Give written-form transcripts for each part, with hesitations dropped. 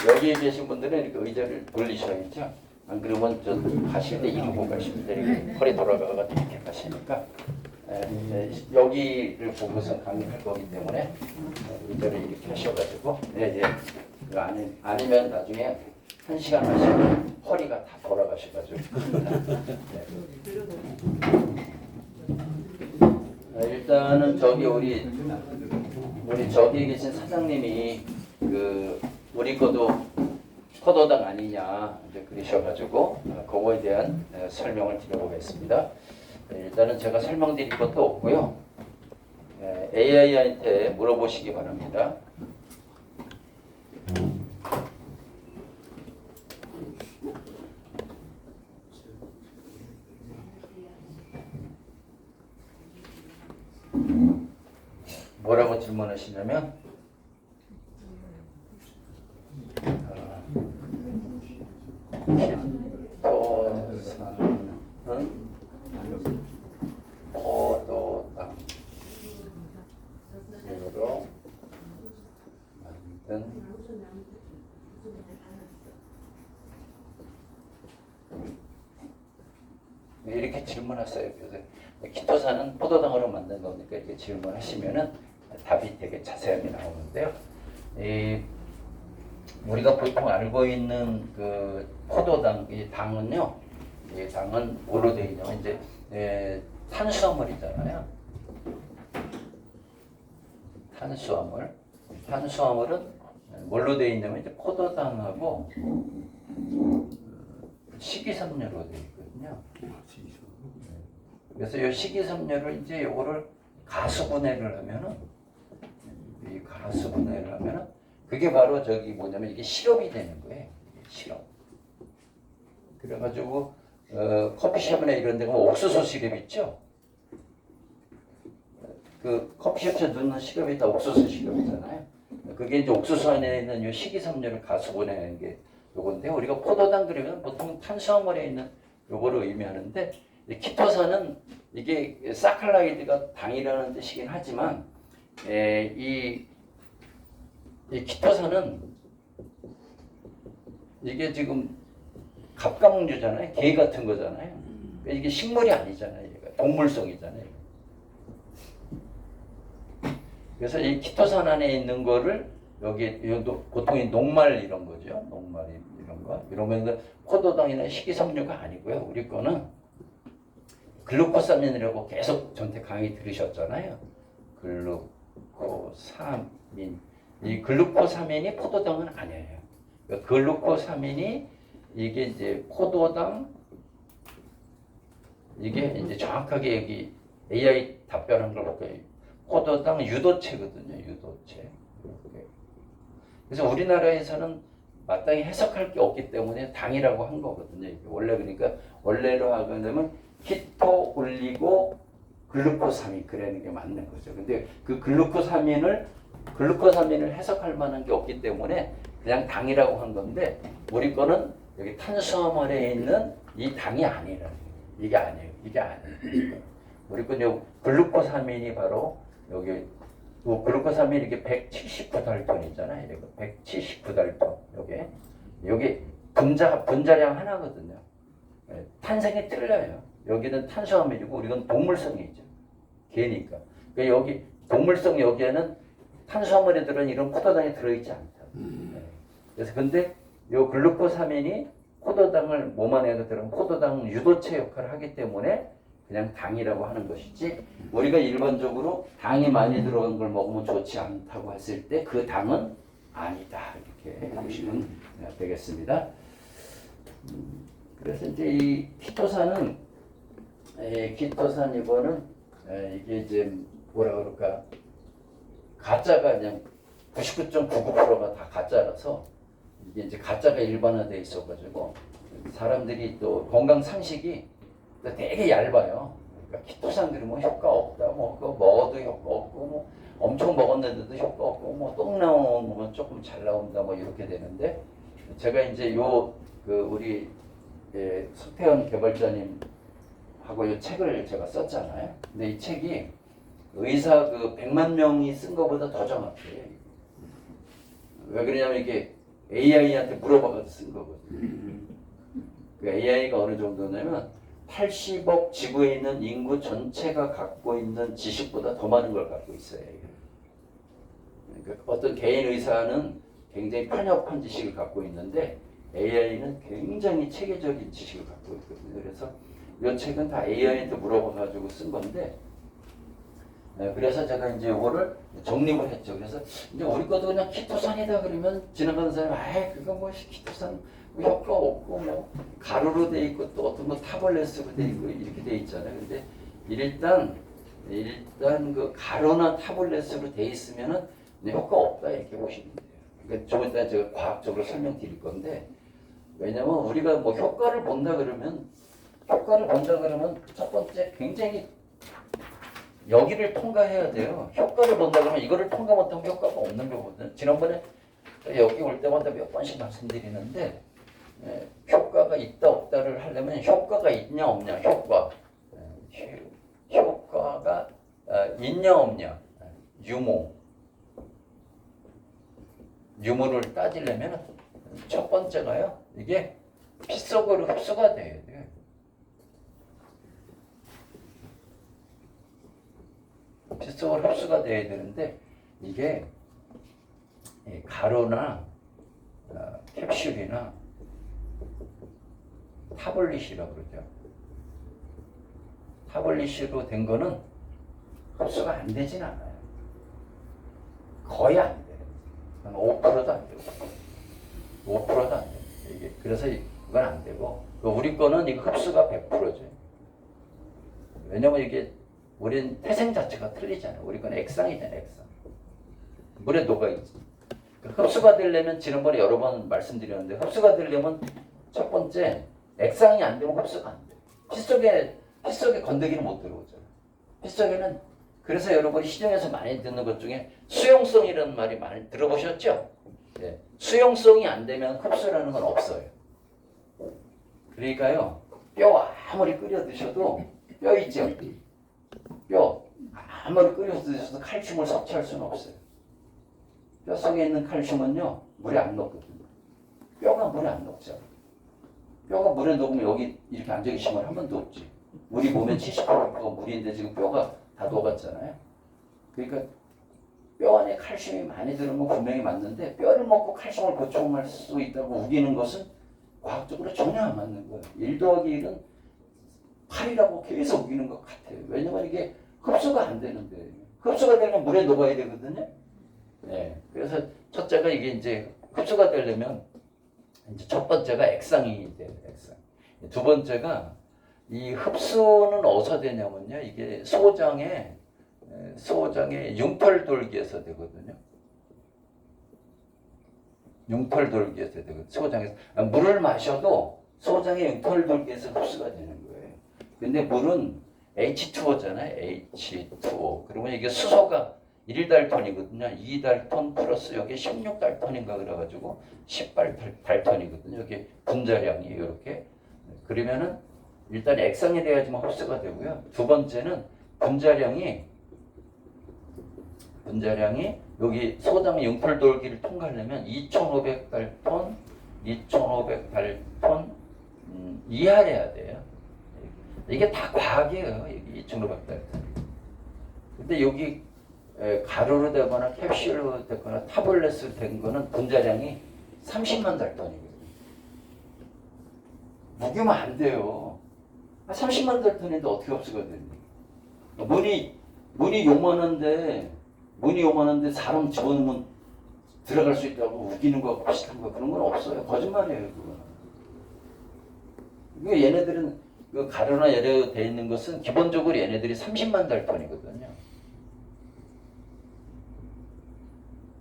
여기 계신 분들은 이렇게 의자를 돌리셔야죠. 안 그러면 저 가실 때 이러고 가십니다. 이렇게 허리 돌아가가지고 이렇게 가시니까 여기를 보고서 강의할 거기 때문에 의자를 이렇게 하셔가지고 아니면 나중에 1시간 하시면 허리가 다 돌아가셔가지고 일단은 저기 우리 저기 계신 사장님이 우리 것도 포도당 아니냐 이제 그러셔가지고 그거에 대한 설명을 드려보겠습니다. 일단은 제가 설명드릴 것도 없고요. AI한테 물어보시기 바랍니다. 뭐라고 질문하시냐면 포도당 으로 만든 이렇게 질문하세요. 그래서 키토산은 포도당으로 만든 거니까 이렇게 질문하시면은 답이 되게 자세하게 나오는데요. 우리가 보통 알고 있는 그 포도당, 이 당은요, 이 당은 뭐로 되어 있냐면 이제 탄수화물이잖아요. 탄수화물은 뭘로 되어 있냐면 이제 포도당하고 식이섬유로 되어 있거든요. 그래서 이 식이섬유를 이제 요거를 가수분해를 하면은 그게 바로 저기 뭐냐면 이게 시럽이 되는 거예요. 시럽. 그래가지고 커피숍이나 이런 데 가면 옥수수 시럽 있죠? 그 커피숍에 넣는 시럽이 다 옥수수 시럽이잖아요. 그게 이제 옥수수 안에 있는 이 식이섬유를 가수분해하는 게 요건데 우리가 포도당 그러면 보통 탄수화물에 있는 요거를 의미하는데 키토산은 이게 사카라이드가 당이라는 뜻이긴 하지만 이 키토산은 이게 지금 갑각류잖아요. 게 같은 거잖아요. 이게 식물이 아니잖아요. 동물성이잖아요. 그래서 이 키토산 안에 있는 거를 여기 보통 녹말 이런 거죠. 녹말 이런 거. 이런 거는 포도당이나 식이섬유가 아니고요. 우리 거는 글루코사민이라고 계속 전체 강의 들으셨잖아요. 글루코사민. 이 글루코사민이 포도당은 아니에요. 그러니까 글루코사민이 이게 이제 포도당 이게 이제 정확하게 여기 AI 답변한 걸 볼까요? 포도당 유도체거든요. 유도체. 그래서 우리나라에서는 마땅히 해석할 게 없기 때문에 당이라고 한 거거든요. 원래 그러니까 원래로 하게 되면 키토 올리고 글루코사민 그라는 게 맞는 거죠. 근데 그 글루코사민을 해석할 만한 게 없기 때문에 그냥 당이라고 한 건데 우리 거는 여기 탄수화물에 있는 이 당이 아니라는 거예요. 이게 아니에요. 우리 거는 글루코사민이 바로 여기 글루코사민이 이게 179달톤이잖아요. 이렇게 179달톤. 여기 분자량 하나거든요. 탄생이 틀려요. 여기는 탄수화물이고 우리는 동물성이죠. 개니까. 그러니까 여기 동물성 여기에는 탄수화물에 들은 이런 포도당이 들어있지 않다. 그래서 근데 이 글루코사민이 포도당을 몸 안에 들은 포도당 유도체 역할을 하기 때문에 그냥 당이라고 하는 것이지 우리가 일반적으로 당이 많이 들어간 걸 먹으면 좋지 않다고 했을 때 그 당은 아니다 이렇게 보시면 되겠습니다. 그래서 이제 이 키토산은 이거는 이게 이제 뭐라 그럴까 가짜가 그냥 99.99%가 다 가짜라서 이게 이제 가짜가 일반화되어 있어가지고 사람들이 또 건강 상식이 되게 얇아요. 그러니까 키토산 그러면 효과 없다. 뭐 그거 먹어도 효과 없고 뭐 엄청 먹었는데도 효과 없고 뭐 똥 나오면 조금 잘 나온다 뭐 이렇게 되는데 제가 이제 우리 서태현 개발자님 하고 이 책을 제가 썼잖아요. 근데 이 책이 의사 100만 명이 쓴 것보다 더 정확해요. 왜 그러냐면 이게 AI한테 물어봐서 쓴 거거든요. 그 AI가 어느 정도냐면 80억 지구에 있는 인구 전체가 갖고 있는 지식보다 더 많은 걸 갖고 있어요. 그러니까 어떤 개인 의사는 굉장히 편협한 지식을 갖고 있는데 AI는 굉장히 체계적인 지식을 갖고 있거든요. 그래서 이 책은 다 AI한테 물어봐가지고 쓴 건데, 그래서 제가 이제 이거를 정립을 했죠. 그래서 이제 우리 것도 그냥 키토산이다 그러면 지나가는 사람이 아이 그거 뭐 키토산 뭐 효과 없고 뭐 가루로 돼 있고 또 어떤 거 타블렛으로 돼 있고 이렇게 돼 있잖아요. 근데 일단 그 가루나 타블렛으로 돼 있으면은 효과 없다 이렇게 보시면 돼요. 그러니까 좀 이따 제가 과학적으로 설명드릴 건데, 왜냐면 우리가 뭐 효과를 본다 그러면 첫 번째 굉장히 여기를 통과해야 돼요. 효과를 본다 그러면 이거를 통과 못하면 효과가 없는 거거든요. 지난번에 여기 올 때마다 몇 번씩 말씀드리는데, 효과가 있다 없다를 하려면 효과가 있냐 없냐, 효과가 있냐 없냐, 유무를 따지려면 첫 번째가요, 이게 피 속으로 흡수가 돼야 돼요. 피 속으로 흡수가 돼야 되는데, 이게 가루나 캡슐이나 타블릿이라고 그러죠. 타블릿으로 된 거는 흡수가 안 되진 않아요. 거의 안 돼요. 한 5%도 안 되고 5%도 안 돼요. 이게 그래서 그건 안 되고, 우리 거는 이거 흡수가 100%죠. 왜냐면 이게 우린 태생 자체가 틀리잖아요. 우리 건 액상이잖아요. 액상. 물에 녹아있지. 흡수가 되려면 지난번에 여러 번 말씀드렸는데, 흡수가 되려면 첫 번째 액상이 안 되면 흡수가 안 돼요. 피 속에 건더기는 못 들어오잖아요. 피 속에는, 그래서 여러분이 시중에서 많이 듣는 것 중에 수용성이라는 말이 많이 들어보셨죠? 네. 수용성이 안 되면 흡수라는 건 없어요. 그러니까요, 뼈 아무리 끓여 드셔도, 뼈 있죠? 뼈 아무리 끓여 드셔도 칼슘을 섭취할 수는 없어요. 뼈 속에 있는 칼슘은요, 물에 안 녹거든요. 뼈가 물에 안 녹죠. 뼈가 물에 녹으면 여기 이렇게 앉아 계시면 한 번도 없지. 우리 몸의 70%가 물인데 지금 뼈가 다 녹았잖아요. 그러니까 뼈 안에 칼슘이 많이 들은 건 분명히 맞는데, 뼈를 먹고 칼슘을 보충할 수 있다고 우기는 것은 과학적으로 전혀 안 맞는 거예요. 1 더하기 1은 8이라고 계속 우기는 것 같아요. 왜냐면 이게 흡수가 안 되는데, 흡수가 되면 물에 녹아야 되거든요. 네. 그래서 첫째가 이게 이제 흡수가 되려면 이제 첫 번째가 액상이 돼요. 액상. 두 번째가 이 흡수는 어디서 되냐면요, 이게 소장의 융털돌기에서 되거든요. 융털돌기에서 되거든요. 소장에서 물을 마셔도 소장의 융털돌기에서 흡수가 되는 거예요. 근데 물은 H2O잖아요. H2O. 그러면 이게 수소가 1달톤이거든요. 2달톤 플러스 여기 16달톤인가 그래가지고 18달톤이거든요. 여기 분자량이 이렇게. 그러면은 일단 액상이 돼야지만 흡수가 되고요. 두 번째는 분자량이 여기 소장 융털돌기를 통과하려면 2,500달톤 이하래야 돼요. 이게 다 과학이에요. 2,500달톤. 근데 여기 가루로 되거나 캡슐로 되거나 타블렛으로 된 거는 분자량이 30만 달톤이거든요. 무기면 안 돼요. 30만 달톤인데 어떻게 흡수가 됩니까? 문이 요만한데 사람 집어넣으면 들어갈 수 있다고 우기는 거 비슷한 거 그런 건 없어요. 거짓말이에요. 그거는. 그러니까 얘네들은 그 가루나 여러 돼 있는 것은 기본적으로 얘네들이 30만 달톤이거든요.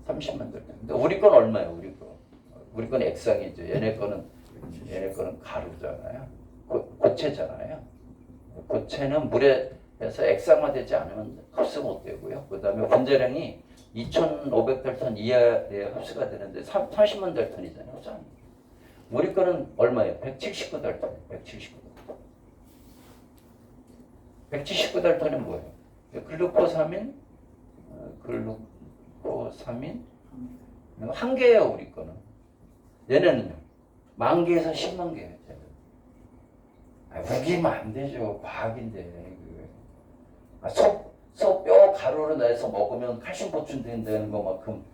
30만 달톤. 근데 우리 건 얼마예요? 우리 건 액상이죠. 얘네 거는 가루잖아요. 고체잖아요. 고체는 물에 해서 액상화되지 않으면 흡수 못 되고요. 그 다음에 분자량이 2,500달톤 이하에 흡수가 되는데 30만 달톤이잖아요. 흡수 안 돼요. 우리 거는 얼마예요? 179달톤. 179달톤은 뭐예요? 글루코사민 한 개예요. 우리 거는 얘네는요. 10,000개에서 10만 개. 우기면 안 되죠. 과학인데. 소뼈 가루로 내서 먹으면 칼슘 보충된다는 것만큼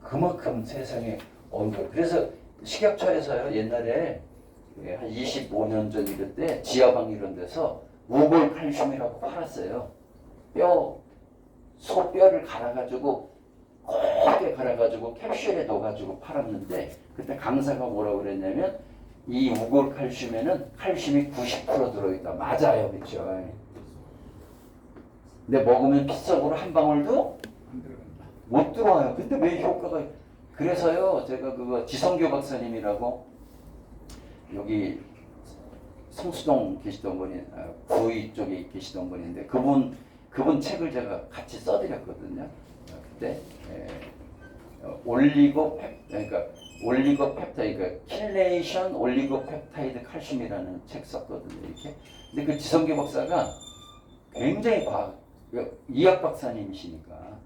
그만큼 세상에 거. 그래서 식약처에서요 옛날에 한 25년 전 이럴 때 지하방 이런 데서 우골 칼슘이라고 팔았어요. 소뼈를 갈아가지고 곱게 갈아가지고 캡슐에 넣어가지고 팔았는데 그때 강사가 뭐라고 그랬냐면 이 우골 칼슘에는 칼슘이 90% 들어있다. 맞아요, 그렇죠? 근데 먹으면 핏속으로 한 방울도 못 들어와요. 근데 왜 효과가? 그래서요, 제가 그거 지성교 박사님이라고 여기 성수동 계시던 분이 구의 쪽에 계시던 분인데 그분 책을 제가 같이 써드렸거든요. 그때 올리고펩타이드, 킬레이션 올리고펩타이드 칼슘이라는 책 썼거든요. 이렇게. 근데 그 지성교 박사가 굉장히 이학 박사님이시니까.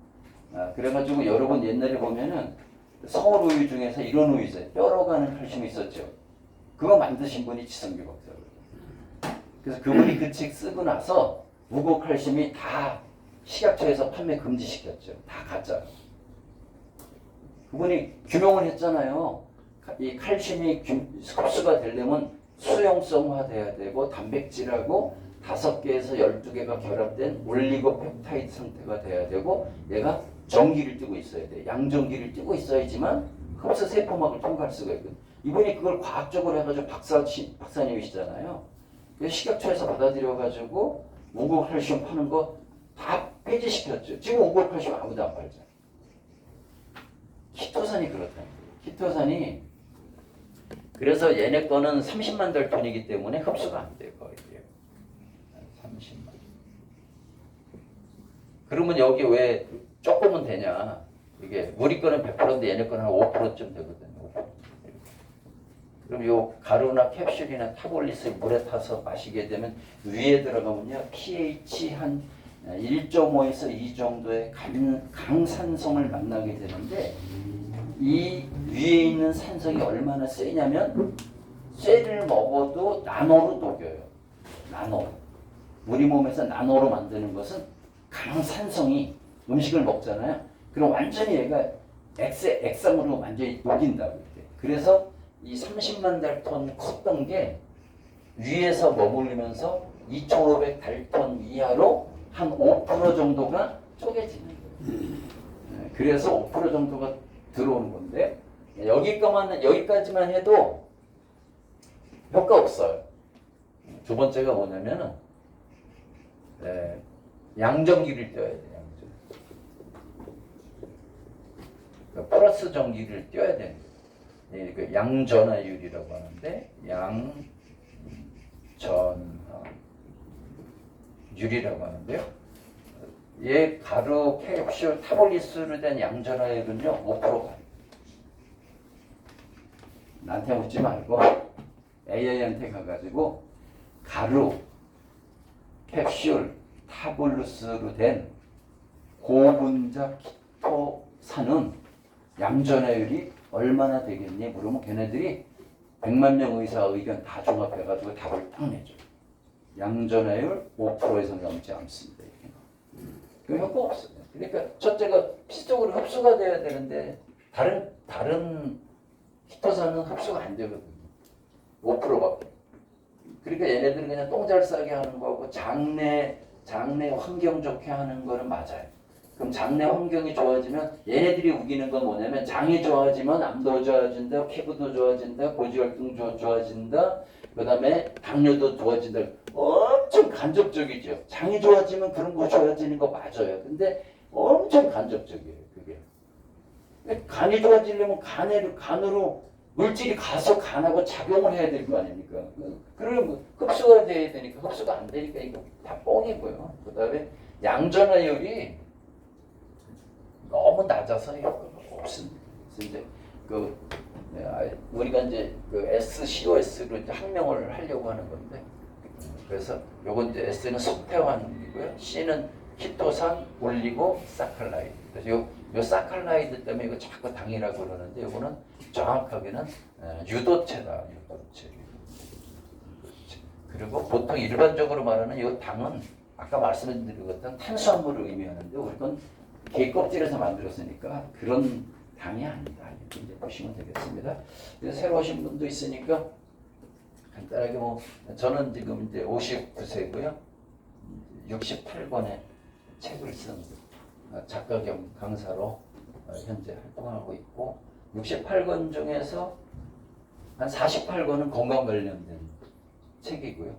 그래가지고 여러분 옛날에 보면은 서울 우유 중에서 이런 우유 있어요. 뼈로 가는 칼슘이 있었죠. 그거 만드신 분이 지성교 박사거든요. 그래서 그분이 그 책 쓰고 나서 무고 칼슘이 다 식약처에서 판매 금지시켰죠. 다 가짜요. 그분이 규명을 했잖아요. 이 칼슘이 흡수가 되려면 수용성화 돼야 되고 단백질하고 5개에서 12개가 결합된 올리고펩타이드 상태가 돼야 되고 얘가 전기를 띠고 있어야 돼. 양전기를 띠고 있어야지만 흡수 세포막을 통과할 수가 있거든. 이분이 그걸 과학적으로 해가지고 박사님이시잖아요. 그래서 식약처에서 받아들여가지고 우고칼슘 파는 거 다 폐지시켰죠. 지금 우고칼슘 아무도 안 팔잖아요. 키토산이 그렇다는 거예요. 키토산이 그래서 얘네 거는 30만 달톤이기 때문에 흡수가 안 돼요. 거의 30만. 그러면 여기 왜 조금은 되냐? 이게 우리 거는 100%인데 얘네 거는 한 5%쯤 되거든요. 5%. 그럼 요 가루나 캡슐이나 타블릿을 물에 타서 마시게 되면 위에 들어가면요 pH 한 1.5에서 2 정도의 강산성을 만나게 되는데 이 위에 있는 산성이 얼마나 세냐면 쇠를 먹어도 나노로 녹여요. 나노. 우리 몸에서 나노로 만드는 것은 강산성이 음식을 먹잖아요. 그럼 완전히 얘가 액상으로 완전히 녹인다고 이렇게. 그래서 이 30만 달톤 컸던 게 위에서 머무르면서 2,500 달톤 이하로 한 5% 정도가 쪼개지는 거예요. 그래서 5% 정도가 들어오는 건데 여기까지만 해도 효과 없어요. 두 번째가 뭐냐면은 양전기를 띄워야 돼요. 그러니까 플러스 전기를 띄워야 돼요. 그 양전하율이라고 하는데 양전하율이라고 하는데요. 얘 가루, 캡슐, 타블릿으로 된 양전하율은요 5%가. 나한테 묻지 말고 AI한테 가가지고 가루, 캡슐, 타블릿으로 된 고분자 키토산은 양전하율이 얼마나 되겠니? 물으면 걔네들이 100만 명 의사 의견 다 종합해가지고 답을 딱 내줘. 양전하율 5%에서 넘지 않습니다. 그 효과 없어요. 그러니까 첫째가 피속으로 흡수가 돼야 되는데 다른 키토산은 흡수가 안 되거든요. 5%밖에. 그러니까 얘네들은 그냥 똥 잘 싸게 하는 거고 장내 환경 좋게 하는 거는 맞아요. 그럼 장내 환경이 좋아지면 얘네들이 우기는 건 뭐냐면 장이 좋아지면 암도 좋아진다, 피부도 좋아진다, 고지혈증 좋아진다, 그 다음에 당뇨도 좋아진다. 엄청 간접적이죠. 장이 좋아지면 그런 거 좋아지는 거 맞아요. 근데 엄청 간접적이에요. 그게. 간이 좋아지려면 간으로 물질이 가서 간하고 작용을 해야 될 거 아닙니까? 그러면 흡수가 돼야 되니까 흡수가 안 되니까 이거 다 뻥이고요. 그 다음에 양전하율이 너무 낮아서 효과가 없습니다. 그래서 이제 우리가 이제 그 SCOS로 이제 학명을 하려고 하는 건데, 그래서 요건 이제 S는 석태환이고요, C는 키토산 올리고 사칼라이드. 그래서 이 사칼라이드 때문에 이거 자꾸 당이라고 그러는데 이거는 정확하게는 유도체다. 유도체. 그리고 보통 일반적으로 말하는 이 당은 아까 말씀드린 것처럼 탄수화물을 의미하는데 우리는 게 껍질에서 만들었으니까 그런 당이 아니다. 이렇게 이제 보시면 되겠습니다. 그래서 새로 오신 분도 있으니까 간단하게 뭐 저는 지금 이제 59세고요. 68권의 책을 쓴 작가 겸 강사로 현재 활동하고 있고 68권 중에서 한 48권은 건강 관련된 책이고요.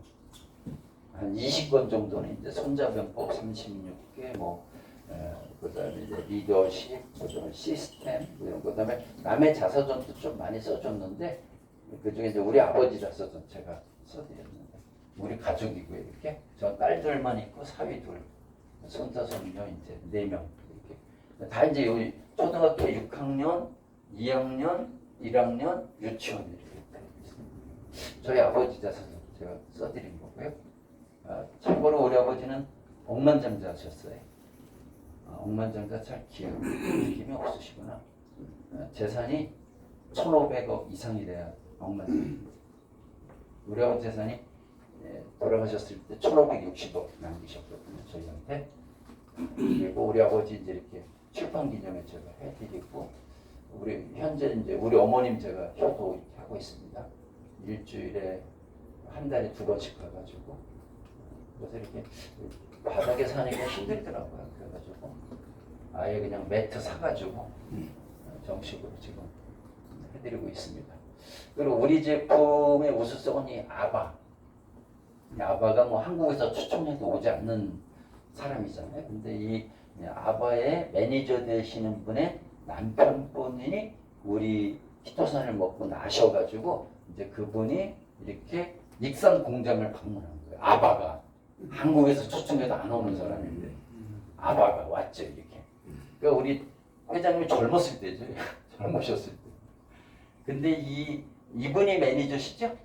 한 20권 정도는 이제 손자병법 36개 그다음에 이제 리더십, 그다음에 시스템 그다음에 남의 자서전도 좀 많이 써줬는데 그중에 이제 우리 아버지 자서전 제가 써드렸는데 우리 가족이고요. 이렇게 저 딸들만 있고 사위 둘, 손자 손녀 이제 4명 이렇게 다 이제 여기 초등학교 6학년, 2학년, 1학년, 유치원 이렇게 있습니다. 저희 아버지 자서전 제가 써드린 거고요. 참고로 우리 아버지는 억만장자셨어요. 억만장자 잘 기억이 없으시구나. 재산이 1,500억 이상이 돼야 억만장자. 우리 아버지 재산이 돌아가셨을 때 1,560억 남기셨거든요. 저희한테. 그리고 우리 아버지 이제 이렇게 출판 기념회 제가 해드리고 우리 현재 이제 우리 어머님 제가 효도 이렇게 하고 있습니다. 일주일에 한 달에 2번씩 가가지고 그래서 이렇게 바닥에 사니까 힘들더라고요. 그래가지고 아예 그냥 매트 사가지고 정식으로 지금 해드리고 있습니다. 그리고 우리 제품의 우수성은 이 아바. 아바가 뭐 한국에서 추천해도 오지 않는 사람이잖아요. 근데 이 아바의 매니저 되시는 분의 남편분이 우리 키토산을 먹고 나셔가지고 이제 그분이 이렇게 익산 공장을 방문한 거예요. 아바가 한국에서 추천해도 안 오는 사람인데 아바가 왔죠 이렇게. 그러니까 우리 회장님이 젊었을 때죠. 젊으셨을 때. 근데 이분이 매니저시죠?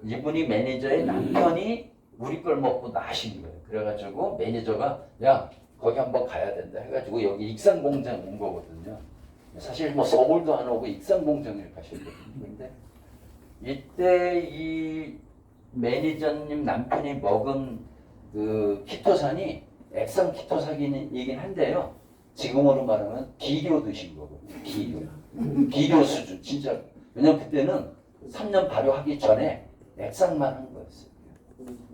이분이 매니저의 남편이 우리 걸 먹고 나신 거예요. 그래가지고 매니저가 야 거기 한번 가야 된다 해가지고 여기 익산 공장 온 거거든요. 사실 뭐 서울도 안 오고 익산 공장을 가셨거든요. 근데 이때 이 매니저님 남편이 먹은 그 키토산이 액상 키토산이긴 한데요. 지금으로 말하면 비료 드신 거거든요. 비료 수준 진짜. 왜냐면 그때는 3년 발효하기 전에 액상만 한 거였어요.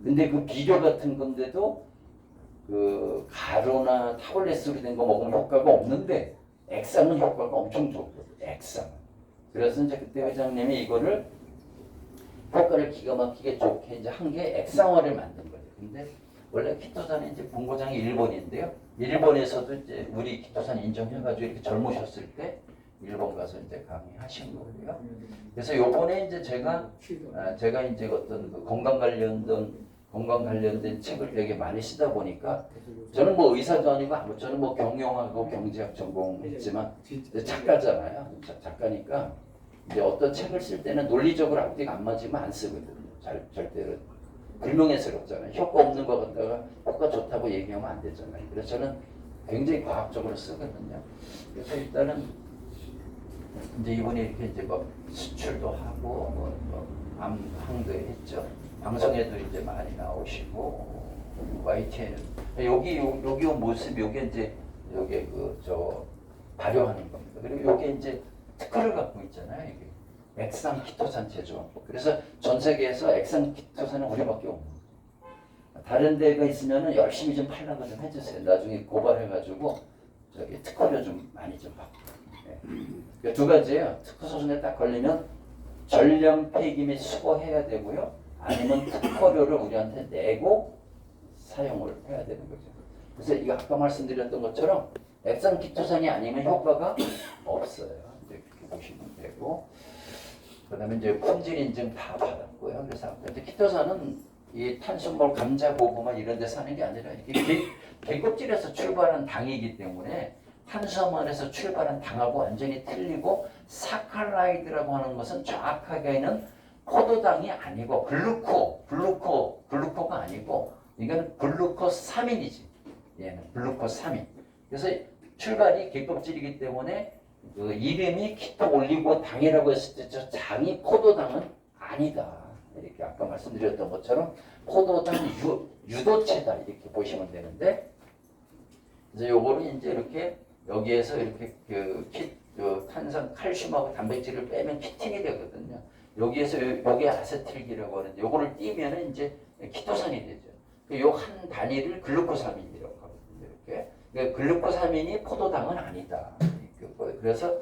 근데 그 비료 같은 건데도 그 가루나 타블렛으로 된 거 먹으면 효과가 없는데 액상은 효과가 엄청 좋거든요. 액상. 그래서 이제 그때 회장님이 이거를 효과를 기가 막히게 좋게 이제 한 게 액상화를 만든 거죠. 근데 원래 키토산이 이제 본고장이 일본인데요. 일본에서도 이제 우리 키토산 인정해가지고 이렇게 젊으셨을 때 일본 가서 이제 강의하신 거고요. 그래서 요번에 이제 제가 이제 어떤 그 건강 관련된 책을 되게 많이 쓰다 보니까 저는 뭐 의사도 아니고 저는 뭐 경영하고 경제학 전공했지만 작가잖아요. 작가니까 이제 어떤 책을 쓸 때는 논리적으로 앞뒤가 안 맞으면 안 쓰거든요. 절대로 불명예스럽잖아요. 효과 없는 거 갖다가 효과 좋다고 얘기하면 안 되잖아요. 그래서 저는 굉장히 과학적으로 쓰거든요. 그래서 일단은 이제 이분이 이렇게 이제 뭐 수출도 하고 항도 했죠. 방송에도 이제 많이 나오시고 YTN 여기 모습 요게 이제 요게 저 발효하는 겁니다. 그리고 요게 이제 특허를 갖고 있잖아요. 이게 액상 키토산 제조. 그래서 전 세계에서 액상 키토산은 우리밖에 없는. 다른 데가 있으면은 열심히 좀 팔라고 좀 해주세요. 나중에 고발해가지고 저기 특허료 좀 많이 좀 받고. 네. 그러니까 두 가지예요. 특허 소송에 딱 걸리면 전량 폐기 및 수거해야 되고요. 아니면 특허료를 우리한테 내고 사용을 해야 되는 거죠. 그래서 이거 아까 말씀드렸던 것처럼 액상 키토산이 아니면 효과가 없어요. 이제 그렇게 보시면 되고, 그다음에 이제 품질 인증 다 받았고요. 그래서 이제 키토산은 이 탄수화물, 감자, 고구마 이런 데 사는 게 아니라 이렇게 개껍질에서 출발한 당이기 때문에 탄수화물에서 출발한 당하고 완전히 틀리고 사칼라이드라고 하는 것은 정확하게는 포도당이 아니고 글루코가 아니고 이거는 글루코사민이지. 얘는 글루코사민. 그래서 출발이 깃껍질이기 때문에 그 이름이 키토 올리고당이라고 했을 때 저 당이 포도당은 아니다. 이렇게 아까 말씀드렸던 것처럼 포도당 유도체다 이렇게 보시면 되는데, 그래서 요거를 이제 이렇게 여기에서 이렇게 그 탄산 칼슘하고 단백질을 빼면 키틴이 되거든요. 여기에서 여기 아세틸기라고 하는데 요거를 띄면은 이제 키토산이 되죠. 요 한 단위를 글루코사민이라고 하거든요. 이렇게. 그러니까 글루코사민이 포도당은 아니다. 그래서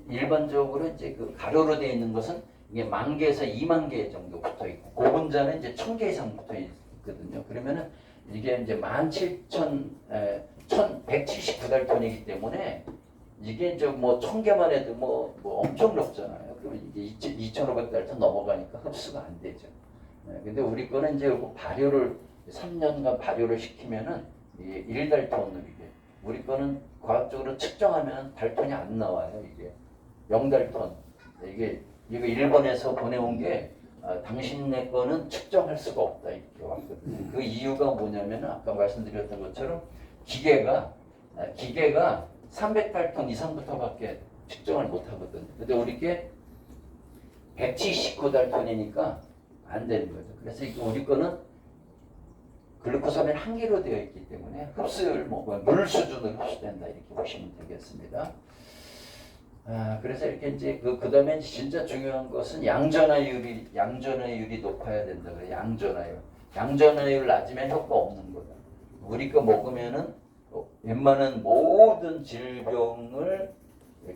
일반적으로 이제 그 가루로 되어 있는 것은 이게 10,000개에서 20,000개 정도 붙어 있고, 고분자는 이제 1,000개 이상 붙어 있거든요. 그러면은 이게 이제 17,179달톤이기 때문에 이게 이제 뭐 1,000개만 해도 뭐 엄청 높잖아요. 그러면 이게 2,500달톤 넘어가니까 흡수가 안 되죠. 근데 우리 거는 이제 발효를 3년간 발효를 시키면은 이게 1달톤으로 이게, 우리 거는 과학적으로 측정하면 달톤이 안 나와요. 이게 0달톤. 이거 일본에서 보내온 게 당신네 거는 측정할 수가 없다 이렇게 왔거든요. 그 이유가 뭐냐면 아까 말씀드렸던 것처럼 기계가 300달톤 이상부터밖에 측정을 못 하거든요. 근데 우리 게 179달톤이니까 안 되는 거죠. 그래서 우리 거는 글루코사민 한 개로 되어 있기 때문에 흡수율 물 수준으로 흡수된다 이렇게 보시면 되겠습니다. 그래서 이렇게 이제 그 다음에 진짜 중요한 것은 양전화율이 높아야 된다 그래. 양전화율 낮으면 효과 없는 거다. 우리 거 먹으면은 웬만한 모든 질병을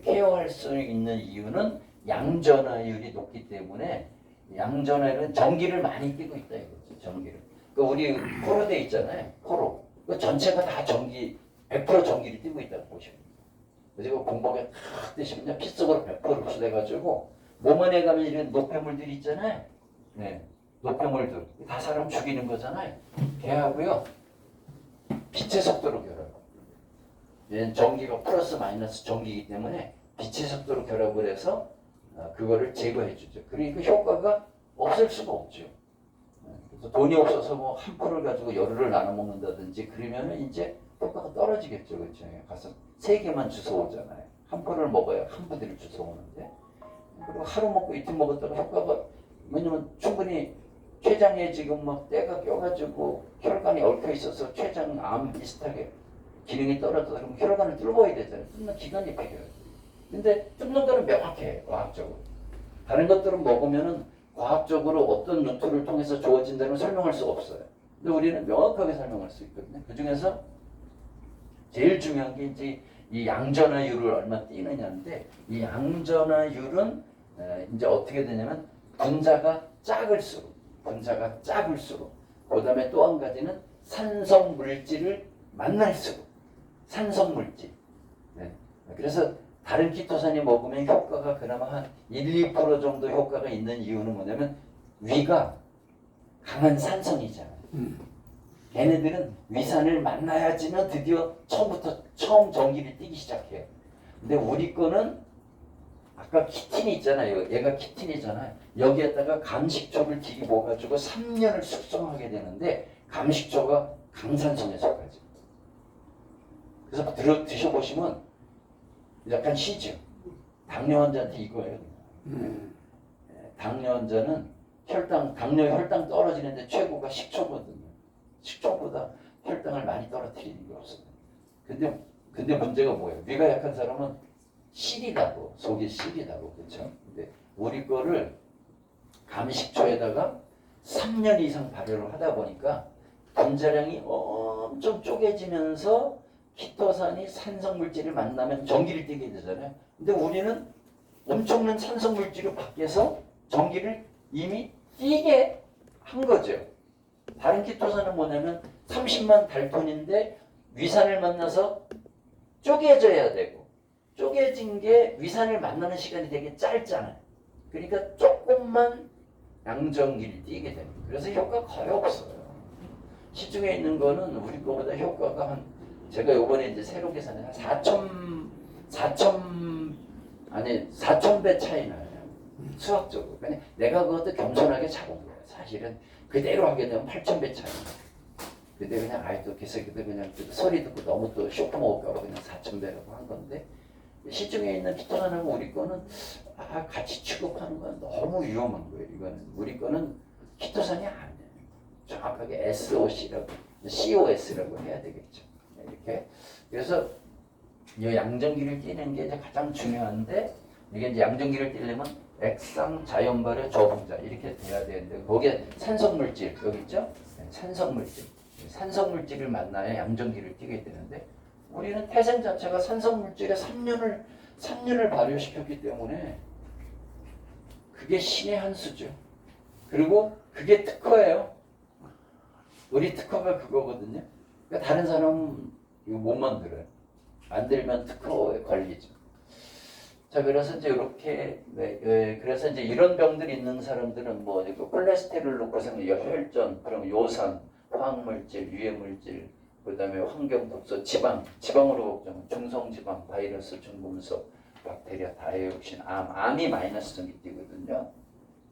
케어할 수 있는 이유는 양전화율이 높기 때문에, 양전화율은 전기를 많이 띄고 있다 이거죠. 전기를. 우리 코로 돼 있잖아요. 코로. 그 전체가 다 100% 전기를 띄고 있다고 보시면 돼요. 그리고 공복에 탁 드시면 피 속으로 100% 흡수돼가지고 몸 안에 가면 이런 노폐물들이 있잖아요. 네, 노폐물들 다 사람 죽이는 거잖아요. 걔하고요 빛의 속도로 결합. 얘는 전기가 플러스 마이너스 전기이기 때문에 빛의 속도로 결합을 해서 그거를 제거해 주죠. 그러니까 효과가 없을 수가 없죠. 그래서 돈이 없어서 뭐 한 포를 가지고 열흘을 나눠 먹는다든지 그러면은 이제 효과가 떨어지겠죠. 그렇죠? 가서 3개만 주워 오잖아요. 한 포를 먹어야 한 부대를 주워 오는데, 그리고 하루 먹고 이틀 먹었다가 효과가, 왜냐면 충분히 췌장에 지금 막 때가 껴가지고 혈관이 얽혀 있어서 췌장 암 비슷하게 기능이 떨어져. 그러면 혈관을 뚫어야 되잖아요. 뚫는 기간이 필요해요. 근데 뚫는 거는 명확해, 과학적으로. 다른 것들은 먹으면은 과학적으로 어떤 루트를 통해서 주어진다는 걸 설명할 수가 없어요. 근데 우리는 명확하게 설명할 수 있거든요. 그 중에서 제일 중요한 게 이제 이 양전화율을 얼마 띄느냐인데, 이 양전화율은 이제 어떻게 되냐면 분자가 작을수록, 그 다음에 또 한 가지는 산성 물질을 만날수록, 산성 물질. 네. 그래서 다른 키토산이 먹으면 효과가 그나마 한 1, 2% 정도 효과가 있는 이유는 뭐냐면 위가 강한 산성이잖아요. 걔네들은 위산을 만나야지만 드디어 처음 전기를 띄기 시작해요. 근데 우리 거는 아까 키틴이 있잖아요. 얘가 키틴이잖아요. 여기에다가 감식초를 뒤집어가지고 3년을 숙성하게 되는데 감식초가 강산성에 속하죠. 그래서 드셔보시면 약간 시죠. 당뇨 환자한테 이거예요. 당뇨 환자는 당뇨 혈당 떨어지는데 최고가 식초거든요. 식초보다 혈당을 많이 떨어뜨리는 게 없어요. 근데 문제가 뭐예요? 위가 약한 사람은 실이라고, 속이 실이라고, 그렇죠? 근데 우리 거를 감식초에다가 3년 이상 발효를 하다 보니까 분자량이 엄청 쪼개지면서 키토산이 산성물질을 만나면 전기를 띄게 되잖아요. 근데 우리는 엄청난 산성물질을 밖에서 전기를 이미 띄게 한 거죠. 다른 키토산은 뭐냐면 30만 달톤인데 위산을 만나서 쪼개져야 되고, 쪼개진 게 위산을 만나는 시간이 되게 짧잖아요. 그러니까 조금만 양전기를 띄게 됩니다. 그래서 효과가 거의 없어요. 시중에 있는 거는 우리 거보다 효과가 제가 요번에 이제 새로 계산해 한 4,000배 차이 나요. 수학적으로. 내가 그것도 겸손하게 잡은 거예요. 사실은 그대로 하게 되면 8,000배 차이 나요. 근데 그냥 또 개새끼들 그냥 소리 듣고 너무 또 쇼크 먹을까봐 그냥 4,000배라고 한 건데 시중에 있는 피터산하고 우리 거는 같이 취급하는 건 너무 위험한 거예요. 이거는 우리 거는 피터산이 아니에요. 정확하게 SOC라고 COS라고 해야 되겠죠. 이렇게 그래서 이 양전기를 띄는 게 이제 가장 중요한데 이게 이제 양전기를 띄려면 액상 자연발의 저분자 이렇게 돼야 되는데 거기에 산성물질 여기 있죠? 산성물질을 만나야 양전기를 띄게 되는데 우리는 태생 자체가 산성물질에 3년을 발효시켰기 때문에 그게 신의 한 수죠. 그리고 그게 특허예요. 우리 특허가 그거거든요. 그러니까 다른 사람은 이거 못 만들어요. 만들면 특허에 걸리죠. 자, 그래서 이제 이렇게 그래서 이제 이런 병들이 있는 사람들은 뭐 콜레스테롤 높고서 혈전, 그럼 요산, 화학물질, 유해물질, 그다음에 환경 독소, 지방으로 걱정, 중성지방, 바이러스, 중금속, 박테리아, 다이옥신, 암이 마이너스점이 뛰거든요.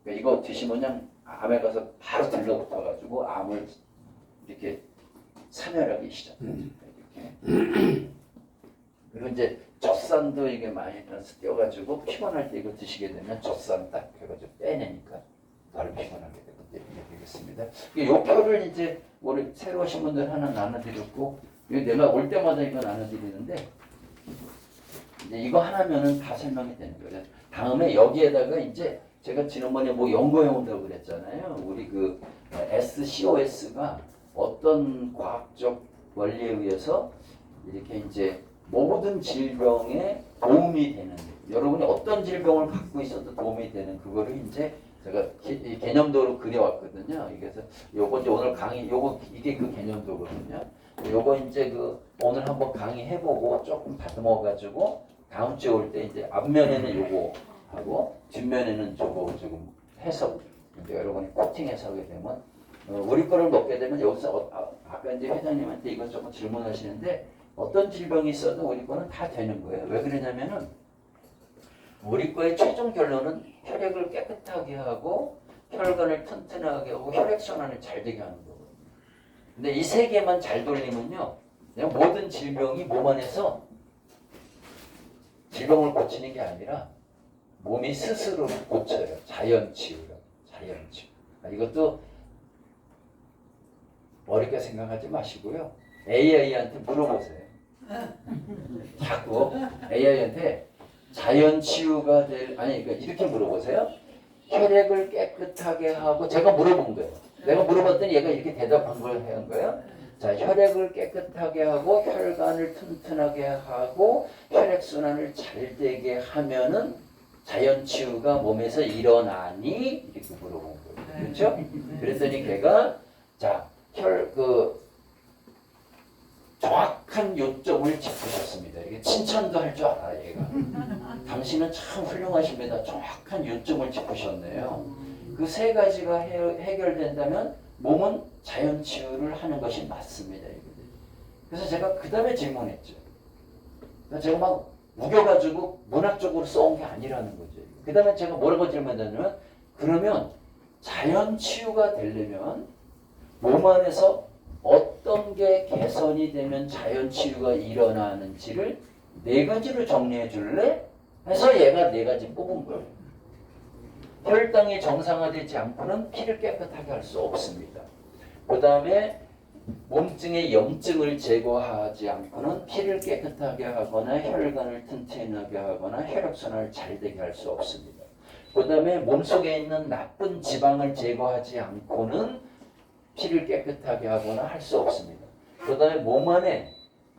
그러니까 이거 드시면 암에 가서 바로 들러붙어가지고 암을 이렇게 사멸하기 시작해요. 이렇게. 그리고 이제 젖산도 이게 마이너스 띄어가지고 피곤할 때 이거 드시게 되면 젖산 딱 해가지고 빼내니까 바로 피곤하게 되겠습니다. 이 표를 이제 우리 새로 오신 분들 하나 나눠드렸고 내가 올 때마다 이거 나눠드리는데 이제 이거 하나면은 다 설명이 되는 거예요. 다음에 여기에다가 이제 제가 지난번에 뭐 연구해 온다고 그랬잖아요. 우리 그 SCOS가 어떤 과학적 원리에 의해서 이렇게 이제 모든 질병에 도움이 되는 여러분이 어떤 질병을 갖고 있어도 도움이 되는 그거를 이제 제가 개념도로 그려왔거든요. 그래서 요거 이제 오늘 강의 이게 그 개념도거든요. 요거 이제 오늘 한번 강의해보고 조금 다듬어 가지고 다음 주에 올 때 이제 앞면에는 요거 하고 뒷면에는 저거 조금 해석 이제 여러분이 코팅해서 하게 되면 우리 거를 먹게 되면 여기서 아까 이제 회장님한테 이것 조금 질문하시는데 어떤 질병이 있어도 우리 거는 다 되는 거예요. 왜 그러냐면은 우리 거의 최종 결론은 혈액을 깨끗하게 하고 혈관을 튼튼하게 하고 혈액순환을 잘 되게 하는 거거든요. 근데 이 세 개만 잘 돌리면요, 그냥 모든 질병이 몸 안에서 질병을 고치는 게 아니라 몸이 스스로 고쳐요. 자연치유요. 자연치유. 이것도 어렵게 생각하지 마시고요. AI한테 물어보세요. 자꾸 AI한테 자연치유가 그러니까 이렇게 물어보세요. 혈액을 깨끗하게 하고 제가 물어본 거예요. 내가 물어봤더니 얘가 이렇게 대답한 걸 한 거예요. 자, 혈액을 깨끗하게 하고 혈관을 튼튼하게 하고 혈액순환을 잘 되게 하면은 자연치유가 몸에서 일어나니? 이렇게 물어본 거예요. 그렇죠? 그랬더니 걔가 자, 정확한 요점을 짚으셨습니다. 이게 칭찬도 할 줄 알아, 얘가. 당신은 참 훌륭하십니다. 정확한 요점을 짚으셨네요. 그 세 가지가 해결된다면 몸은 자연치유를 하는 것이 맞습니다. 그래서 제가 그 다음에 질문했죠. 제가 막 우겨가지고 문학적으로 써온 게 아니라는 거죠. 그 다음에 제가 뭐라고 질문했냐면 그러면 자연치유가 되려면 몸 안에서 어떤 게 개선이 되면 자연치유가 일어나는지를 네 가지로 정리해 줄래? 해서 얘가 네 가지 뽑은 거예요. 혈당이 정상화되지 않고는 피를 깨끗하게 할 수 없습니다. 그 다음에 몸증의 염증을 제거하지 않고는 피를 깨끗하게 하거나 혈관을 튼튼하게 하거나 혈액순환을 잘 되게 할 수 없습니다. 그 다음에 몸속에 있는 나쁜 지방을 제거하지 않고는 피를 깨끗하게 하거나 할 수 없습니다. 그 다음에 몸 안에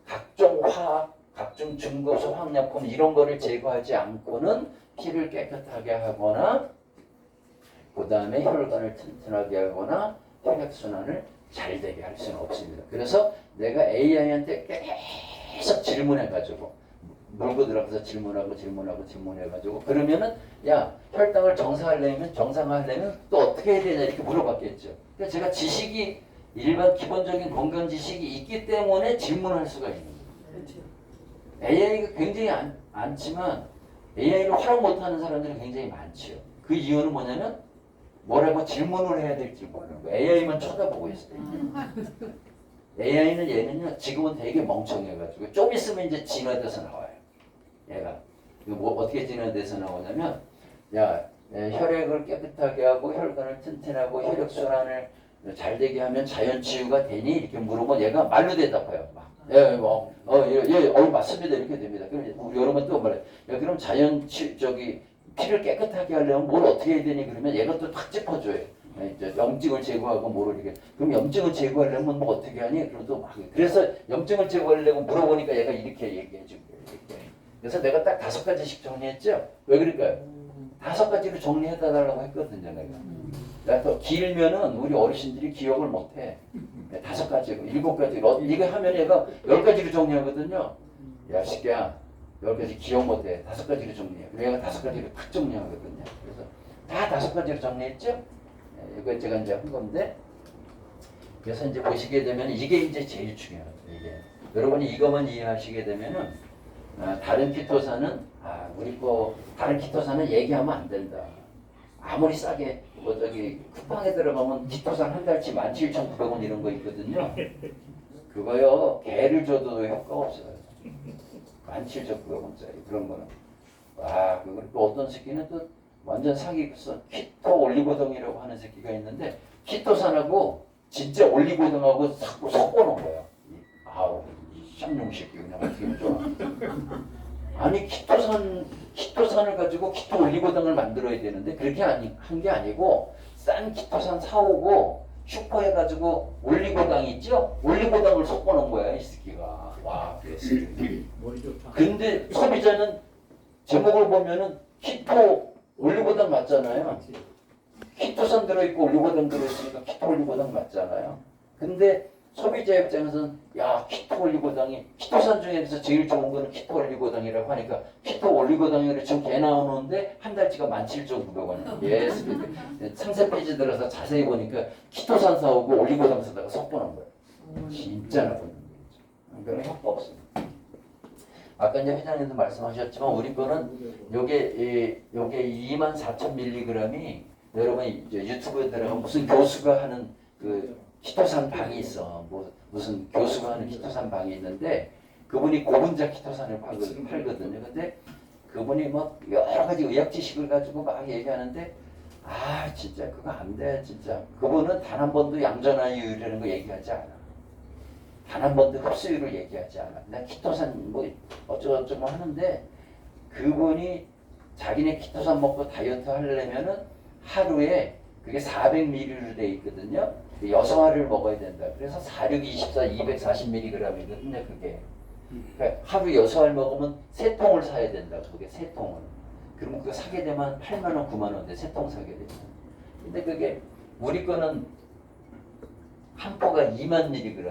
각종 화학, 각종 중금속, 화학약품 이런 거를 제거하지 않고는 피를 깨끗하게 하거나 그 다음에 혈관을 튼튼하게 하거나 혈액순환을 잘 되게 할 수는 없습니다. 그래서 내가 AI한테 계속 질문해가지고 물고 들어가서 질문해가지고 그러면은 야 혈당을 정상화하려면 또 어떻게 해야 되냐 이렇게 물어봤겠죠. 그러니까 제가 지식이 일반 기본적인 건강 지식이 있기 때문에 질문할 수가 있는 거예요. AI가 굉장히 많지만 AI를 활용 못하는 사람들이 굉장히 많죠. 그 이유는 뭐냐면 뭐라고 질문을 해야 될지 모르는 거예요. AI만 쳐다보고 있어요. AI는 얘는요 지금은 되게 멍청해가지고 좀 있으면 이제 진화돼서 나와요. 얘가 이거 뭐 어떻게 진화돼서 나오냐면 혈액을 깨끗하게 하고 혈관을 튼튼하고 혈액순환을 잘 되게 하면 자연 치유가 되니 이렇게 물으면 얘가 말로 대답해요. 막. 맞습니다 이렇게 됩니다. 그럼 우리 여러분 또 말해. 그럼 자연 피를 깨끗하게 하려면 뭘 어떻게 해야 되니 그러면 얘가 또 탁 짚어줘요. 이제 염증을 제거하고 뭐를 이렇게 그럼 염증을 제거하려면 뭐 어떻게 하니? 그럼 또 막 그래서 염증을 제거하려고 물어보니까 얘가 이렇게 얘기해 주고 이렇게. 그래서 내가 딱 5가지씩 정리했죠. 왜 그럴까요? 5가지로 정리해달라고 했거든요, 내가. 더 길면은 우리 어르신들이 기억을 못해. 5가지로, 7가지로. 이거 하면 얘가 10가지로 정리하거든요. 야, 새끼야. 10가지 기억 못해. 5가지로 정리해. 그래서 얘가 5가지로 딱 정리하거든요. 그래서 다 5가지로 정리했죠? 이거 제가 이제 한 건데. 그래서 이제 보시게 되면 이게 이제 제일 중요해요. 이게. 여러분이 이것만 이해하시게 되면은 다른 키토산은 다른 키토산은 얘기하면 안 된다. 아무리 싸게 쿠팡에 들어가면 키토산 한 달치 17,900원 이런 거 있거든요. 그거요 개를 줘도 효과 없어요. 17,900원짜리 그런 거는. 그리고 또 어떤 새끼는 또 완전 사기꾼 키토 올리고당이라고 하는 새끼가 있는데 키토산하고 진짜 올리고당하고 자꾸 섞어놓은 거야. 이 쌍용 새끼 그냥 어떻게 좋아. 아니 키토산을 가지고 키토 올리고당을 만들어야 되는데 그렇게 한 게 아니고 싼 키토산 사오고 슈퍼에 가지고 올리고당 있죠? 올리고당을 섞어놓은 거야 이 새끼가. 그랬어. 근데 소비자는 제목을 보면은 키토 올리고당 맞잖아요. 키토산 들어있고 올리고당 들어있으니까 키토 올리고당 맞잖아요. 근데 소비자 입장에서는 키토 올리고당이 키토산 중에서 제일 좋은 거는 키토 올리고당이라고 하니까 키토 올리고당이 지금 개 나오는데 한 달치가 17,900원. 상세 페이지 들어서 자세히 보니까 키토산 사오고 올리고당 사다가 섞어놓은 거예요. 진짜 나쁜 놈이죠. 그런 효과 없습니다. 아까 이제 회장님도 말씀하셨지만 우리 거는 요게 24,000mg이 여러분 이제 유튜브에 들어가면 무슨 교수가 하는 그 키토산 방이 있어. 무슨 교수가 하는 키토산 방이 있는데 그분이 고분자 키토산을 팔거든요. 근데 그분이 뭐 여러 가지 의학 지식을 가지고 막 얘기하는데 진짜 그거 안 돼. 진짜 그분은 단 한 번도 양전화율이라는 거 얘기하지 않아. 단 한 번도 흡수율을 얘기하지 않아. 그냥 키토산 뭐 어쩌고저쩌고 하는데 그분이 자기네 키토산 먹고 다이어트 하려면은 하루에 그게 400ml로 돼 있거든요. 여성화를 먹어야 된다. 그래서 4624 240mg이거든요. 그게. 그러니까 하루 여성화를 먹으면 3통을 사야 된다. 그게 3통을. 그러면 그거 사게 되면 8만 원, 9만 원인데 3통 사게 되면. 근데 그게 우리 거는 한 포가 2만 mg이고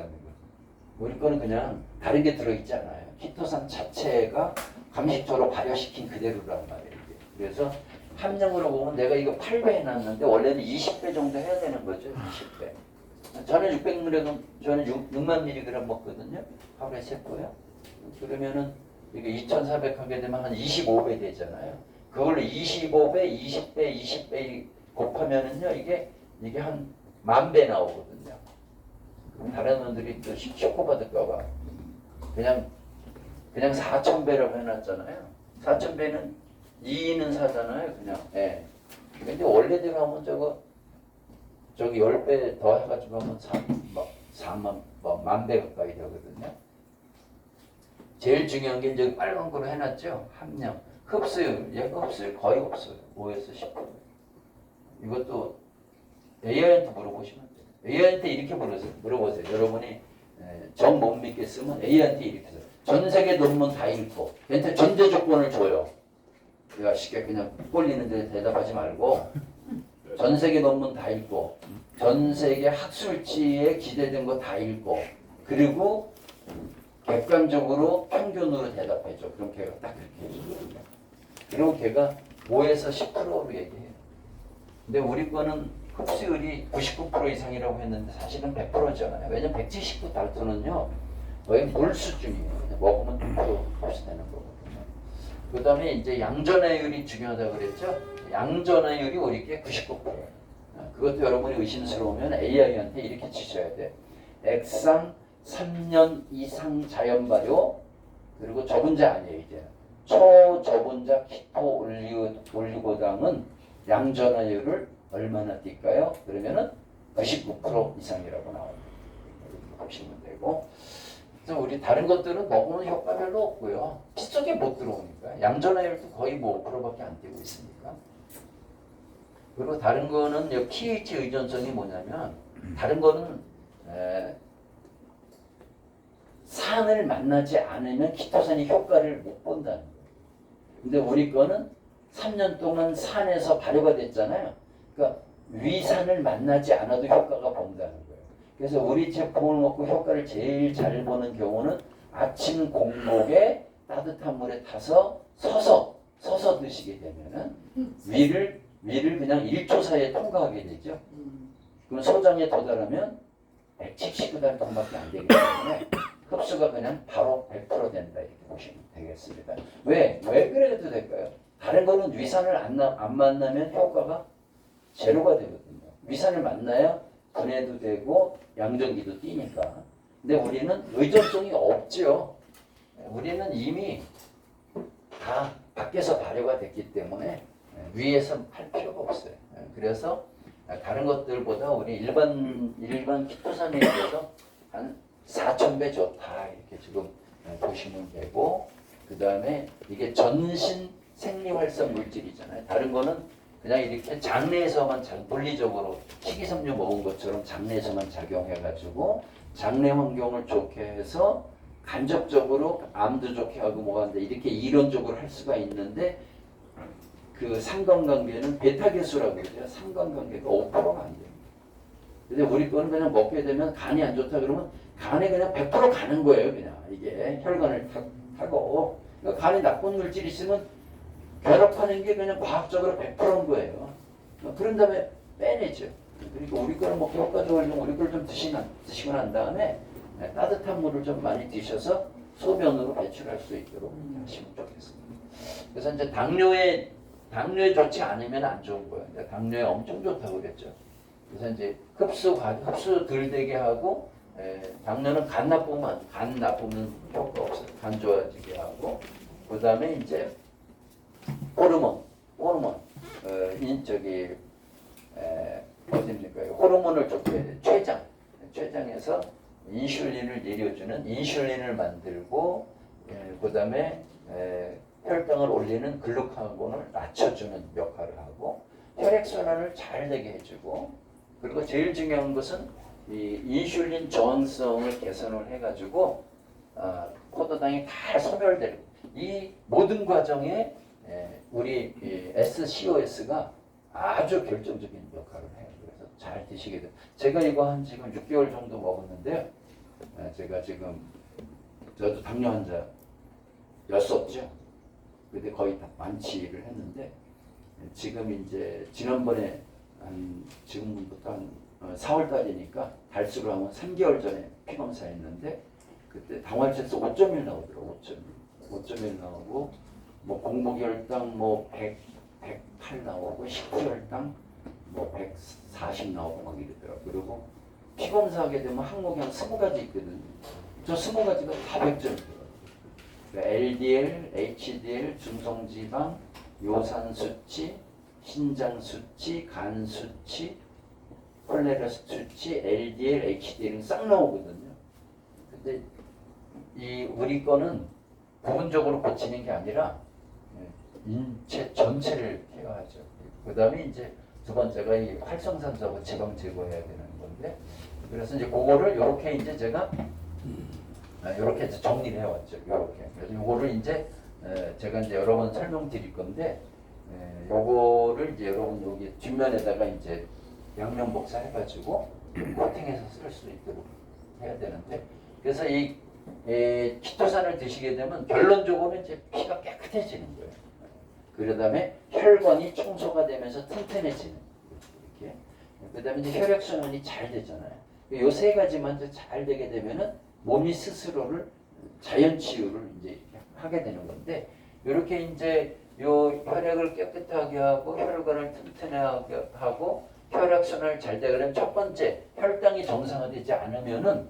우리 거는 그냥 다른 게 들어있지 않아요. 키토산 자체가 감식초로 발효시킨 그대로란 말이에요. 그래서 함량으로 보면 내가 이거 8배 해놨는데 원래는 20배 정도 해야 되는 거죠. 20배. 저는 600mg, 저는 6만 mg 먹거든요. 하루에 3포요. 그러면은 이게 2,400 하게 되면 한 25배 되잖아요. 그걸로 25배, 20배, 20배 곱하면은요 이게 한 10,000배 나오거든요. 그럼 다른 놈들이 또 쇼크 받을까봐 그냥 4,000배라고 해놨잖아요. 4,000배는 2는 사잖아요, 그냥. 근데 원래대로 하면 저기 10배 더 해가지고 하면 4만, 10,000배 가까이 되거든요. 제일 중요한 게 이제 빨간 거로 해놨죠. 함량, 흡수율. 얘가 흡수율 거의 없어요. 5에서 10%. 이것도 AI한테 물어보시면 돼요. AI한테 이렇게 물어보세요. 여러분이 정 못 믿겠으면 AI한테 이렇게 해서 전 세계 논문 다 읽고 얘한테 전제 조건을 줘요. 쉽게 그냥 꼴리는데 대답하지 말고 전 세계 논문 다 읽고 전 세계 학술지에 기재된 거 다 읽고 그리고 객관적으로 평균으로 대답해줘. 그럼 걔가 딱 그렇게 해줘요. 그리고 걔가 5에서 10%로 얘기해요. 근데 우리 거는 흡수율이 99% 이상이라고 했는데 사실은 100%잖아요. 왜냐면 179 달토는요 거의 물 수준이에요. 먹으면 바로 흡수되는 거거든요. 그 다음에 이제 양전화율이 중요하다고 그랬죠. 양전화율이 우리 게 99%예요. 그것도 여러분이 의심스러우면 AI한테 이렇게 치셔야 돼. 액상 3년 이상 자연 발효 그리고 저분자 아니에요 이제 초저분자 키토 올리고당은 양전화율을 얼마나 뛸까요? 그러면은 99% 이상이라고 나옵니다. 이렇게 보시면 되고 그래서 우리 다른 것들은 먹으면 효과 별로 없고요. 피 속에 못 들어오니까 양전화율도 거의 뭐 5%밖에 안 뛰고 있으니까 그리고 다른 거는 pH 의존성이 뭐냐면 다른 거는 산을 만나지 않으면 키토산이 효과를 못 본다는 거예요. 근데 우리 거는 3년 동안 산에서 발효가 됐잖아요. 그러니까 위산을 만나지 않아도 효과가 본다는 거예요. 그래서 우리 제품을 먹고 효과를 제일 잘 보는 경우는 아침 공복에 따뜻한 물에 타서 서서 드시게 되면은 위를 그냥 1초 사이에 통과하게 되죠. 그럼 소장에 도달하면 170g밖에 안 되기 때문에 흡수가 그냥 바로 100% 된다 이렇게 보시면 되겠습니다. 왜 그래도 될까요? 다른 거는 위산을 안 만나면 효과가 제로가 되거든요. 위산을 만나야 분해도 되고 양전기도 뛰니까. 근데 우리는 의존성이 없죠. 우리는 이미 다 밖에서 발효가 됐기 때문에 위에서 할 필요가 없어요. 그래서 다른 것들보다 우리 일반 키토산에 비해서 한 4,000배 좋다 이렇게 지금 보시면 되고 그 다음에 이게 전신 생리활성 물질이잖아요. 다른 거는 그냥 이렇게 장내에서만 물리적으로 식이섬유 먹은 것처럼 장내에서만 작용해가지고 장내 환경을 좋게 해서 간접적으로 암도 좋게 하고 뭐가 하는데 이렇게 이론적으로 할 수가 있는데 그 상관관계는 베타계수라고 그러죠. 상관관계가 5%가 안 돼요. 근데 우리 거는 그냥 먹게 되면 간이 안 좋다 그러면 간에 그냥 100% 가는 거예요. 그냥 이게 혈관을 타고 그러니까 간에 나쁜 물질이 있으면 결합하는 게 그냥 과학적으로 100%인 거예요. 그런 다음에 빼내죠. 그러니까 우리 거는 먹기 효과적으로 우리 걸 좀 드시고 난 다음에 따뜻한 물을 좀 많이 드셔서 소변으로 배출할 수 있도록 하시면 좋겠습니다. 그래서 이제 당뇨에 좋지 않으면 안 좋은 거예요. 당뇨에 엄청 좋다고 그랬죠. 그래서 이제 흡수 덜 되게 하고 당뇨는 간 나쁘면 효과 없어요. 간 좋아지게 하고 그 다음에 이제 호르몬 어딥니까? 호르몬을 좋게 췌장에서 인슐린을 내려주는 인슐린을 만들고 그 다음에 혈당을 올리는 글루카곤을 낮춰주는 역할을 하고 혈액순환을 잘 되게 해주고 그리고 제일 중요한 것은 이 인슐린 저항성을 개선을 해가지고 포도당이 다 소멸되는 이 모든 과정에 우리 SCOS가 아주 결정적인 역할을 해요. 그래서 잘 드시게 돼요. 제가 이거 한 지금 6개월 정도 먹었는데요. 제가 지금 저도 당뇨 환자였었죠. 근데 거의 다 완치를 했는데 지금 이제 지난번에 지금부터 한 4월 달이니까 달수로 하면 3개월 전에 피검사했는데 그때 당화혈에서 5.1 나오더라고. 5.1 나오고 뭐 공복혈당 뭐 108 나오고 식후혈당 뭐 140 나오고 막 이러더라고. 그리고 피검사하게 되면 항목이 한 20가지 있거든요. 저 20가지가 다 100점이더라고요. 그러니까 LDL, HDL, 중성지방, 요산 수치, 신장 수치, 간 수치, 콜레스테롤 수치, LDL, HDL은 싹 나오거든요. 근데 이 우리 거는 부분적으로 고치는 게 아니라 인체 전체를 케어하죠. 그 다음에 이제 두 번째가 이 활성산소하고 지방 제거해야 되는 건데 그래서 이제 그거를 이렇게 이제 제가 이렇게 정리를 해왔죠. 이렇게. 그래서 이거를 이제 제가 이제 여러 번 설명드릴 건데 요거를 이제 여러분 여기 뒷면에다가 이제 양면 복사해가지고 코팅해서 쓸 수 있도록 해야 되는데 그래서 이 키토산을 드시게 되면 결론적으로는 이제 피가 깨끗해지는 거예요. 그 다음에 혈관이 청소가 되면서 튼튼해지는 이렇게. 그 다음에 이제 혈액순환이 잘 되잖아요. 요 세 가지만 이제 잘 되게 되면은 몸이 스스로를 자연 치유를 이제 이렇게 하게 되는 건데 이렇게 이제 요 혈액을 깨끗하게 하고 혈관을 튼튼하게 하고 혈액순환을 잘 되게 되면 첫 번째 혈당이 정상화되지 않으면은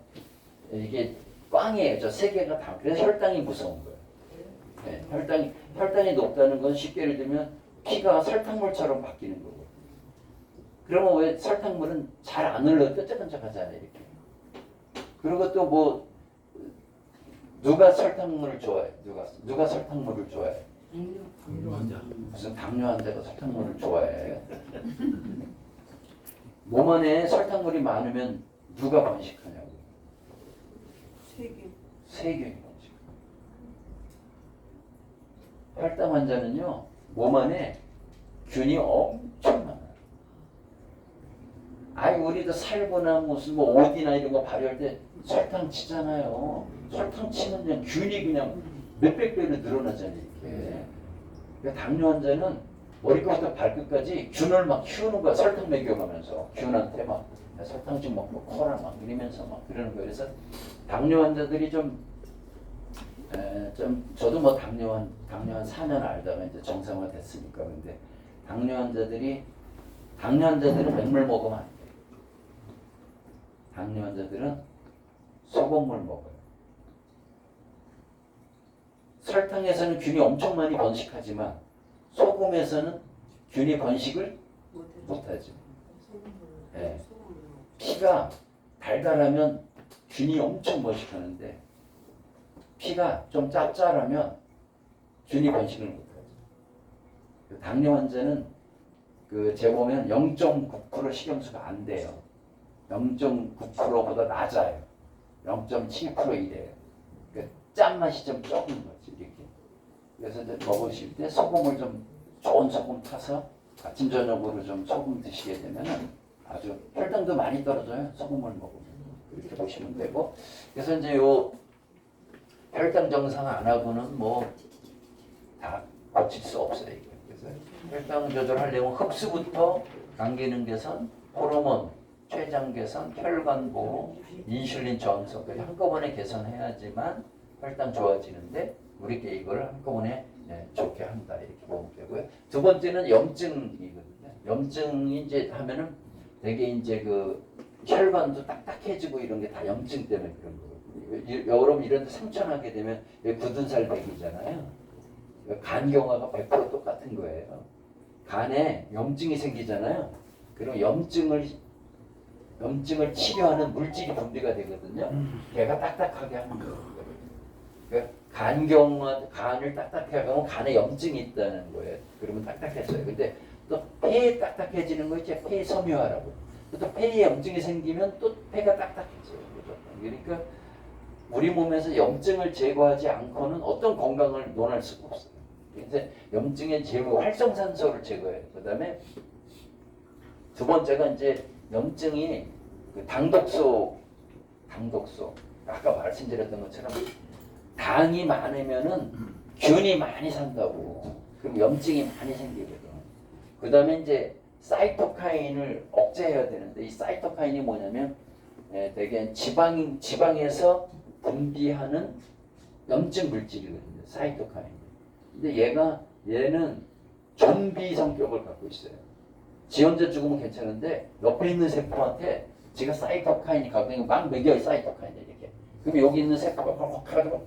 이게 꽝이에요. 저 세 개가 다. 그래서 혈당이 무서운 거예요. 네, 혈당이 높다는 건 쉽게 예를 들면 피가 설탕물처럼 바뀌는 거고. 그러면 왜 설탕물은 잘 안 흘러 끈적끈적하잖아요. 이렇게. 그리고 또 뭐 누가 설탕물을 좋아해? 누가 설탕물을 좋아해? 당뇨 환자. 무슨 당뇨 환자가 설탕물을 좋아해? 몸 안에 설탕물이 많으면 누가 번식하냐고. 세균이 번식. 혈당 환자는요 몸 안에 균이 엄청 많아요. 아이 우리도 살거나 무슨 뭐 옷이나 이런 거 발효할 때 설탕 치잖아요. 설탕 치면 그냥 균이 그냥 몇백 배로 늘어나잖아요. 이렇게. 그러니까 당뇨 환자는 머리부터 발끝까지 균을 막 키우는 거야. 설탕 먹여가면서 균한테 막 설탕 좀 먹고 코라 막 이러면서 막 그러는 거예요. 그래서 당뇨 환자들이 좀 저도 뭐 당뇨 한 4년 알다가 이제 정상화 됐으니까. 근데 당뇨 환자들은 맹물 먹으면 안 돼. 당뇨 환자들은 소금물 먹어요. 설탕에서는 균이 엄청 많이 번식하지만 소금에서는 균이 번식을 못하죠. 네. 피가 달달하면 균이 엄청 번식하는데 피가 좀 짭짤하면 균이 번식을 못하죠. 당뇨 환자는 재보면 0.9% 식염수가 안 돼요. 0.9%보다 낮아요. 0.7% 이래요. 짠맛이 좀 적은 거지 이렇게. 그래서 이제 먹으실 때 소금을 좀 좋은 소금 타서 아침 저녁으로 좀 소금 드시게 되면은 아주 혈당도 많이 떨어져요. 소금을 먹으면 그렇게 보시면 되고. 그래서 이제 요 혈당 정상 안 하고는 뭐 다 고칠 수 없어요. 이게. 그래서 혈당 조절하려면 흡수부터 간 기능 개선, 호르몬, 췌장 개선, 혈관 보호, 인슐린 저항성까지 한꺼번에 개선해야지만 혈당 좋아지는데 우리께 이걸 한꺼번에 좋게 한다 이렇게 보면 되고요. 두 번째는 염증이거든요. 염증이 이제 하면은 되게 이제 혈관도 딱딱해지고 이런 게 다 염증 때문에 그런 거거든요. 여러분 이런 데 상처나게 되면 굳은 살 배기잖아요. 간경화가 100% 똑같은 거예요. 간에 염증이 생기잖아요. 그럼 염증을 치료하는 물질이 분비가 되거든요. 걔가 딱딱하게 하는 거예요. 그러니까 간을 딱딱하게 하면 간에 염증이 있다는 거예요. 그러면 딱딱해져요. 근데 또 폐에 딱딱해지는 거 있죠. 폐 섬유화라고. 또 폐에 염증이 생기면 또 폐가 딱딱해져요. 그러니까 우리 몸에서 염증을 제거하지 않고는 어떤 건강을 논할 수가 없어요. 그래서 염증의 제거, 활성산소를 제거해요. 그 다음에 두 번째가 이제 염증이 당독소. 아까 말씀드렸던 것처럼 당이 많으면은 균이 많이 산다고. 그럼 염증이 많이 생기거든. 그 다음에 이제 사이토카인을 억제해야 되는데 이 사이토카인이 뭐냐면 되게 지방에서 분비하는 염증 물질이거든요. 사이토카인. 근데 얘는 좀비 성격을 갖고 있어요. 지 혼자 죽으면 괜찮은데 옆에 있는 세포한테 지가 사이토카인이 갖고 있는 막 먹여요. 사이토카인 이렇게. 그럼 여기 있는 세포가 확 해가지고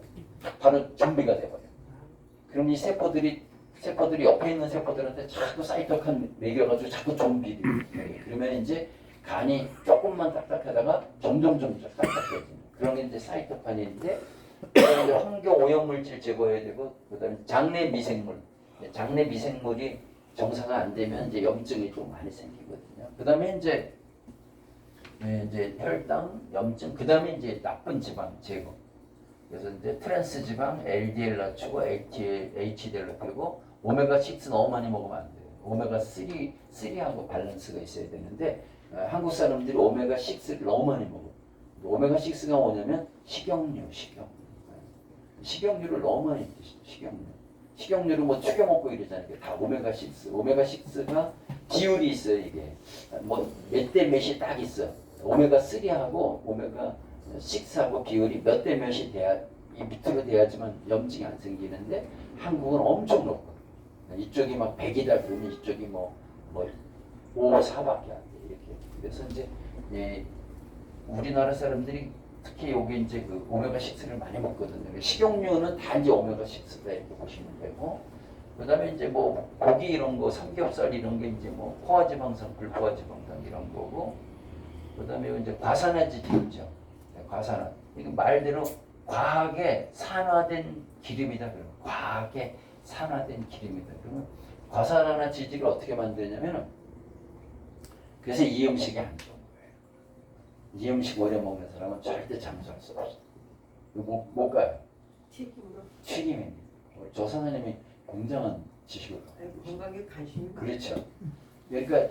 바로 좀비가 돼버려요. 그럼 이 세포들이 옆에 있는 세포들한테 자꾸 사이토카인 먹여가지고 자꾸 좀비들이 돼요. 그러면 이제 간이 조금만 딱딱하다가 점점 딱딱해지는 그런 게 이제 사이토카인인데 환경 오염물질 제거해야 되고 그다음에 장내 미생물이 정상화 안 되면 이제 염증이 좀 많이 생기거든요. 그다음에 이제 혈당, 염증, 그다음에 이제 나쁜 지방 제거. 그래서 이제 트랜스 지방, LDL 낮추고 HDL 높이고 오메가 6 너무 많이 먹으면 안 돼요. 오메가 3하고 밸런스가 있어야 되는데 한국 사람들이 오메가 6를 너무 많이 먹어요. 오메가 6가 뭐냐면 식용유를 너무 많이 드시죠. 식용유를 뭐 튀겨 먹고 이러잖아요. 다 오메가 6. 오메가 6가 비율이 있어요. 이게 뭐 몇 대 몇이 딱 있어. 오메가 3하고 오메가 6하고 비율이 몇 대 몇이 돼야 이 밑으로 돼야지만 염증이 안 생기는데 한국은 엄청 높고 이쪽이 막 100이다 그러면 이쪽이 뭐 5, 4밖에 안 돼. 이렇게. 그래서 이제 우리나라 사람들이 특히 여기 이제 그 오메가6를 많이 먹거든요. 식용유는 다 이제 오메가6다 이렇게 보시면 되고, 그 다음에 이제 뭐 고기 이런 거, 삼겹살 이런 게 이제 뭐 포화지방산, 불포화지방산 이런 거고, 그 다음에 이제 과산화지질 있죠. 네, 과산화. 이거 말대로 과하게 산화된 기름이다. 그러면 과하게 산화된 기름이다. 그러면 과산화지질을 어떻게 만드냐면은, 그래서 이 음식이 안 좋은 거예요. 이 음식 오래 먹는 사람은 절대 장수할 수 없어요. 못 가요. 튀김입니다. 저 선생님이 굉장한 지식을 갖고 계시죠. 건강에 관심이 그렇죠. 그러니까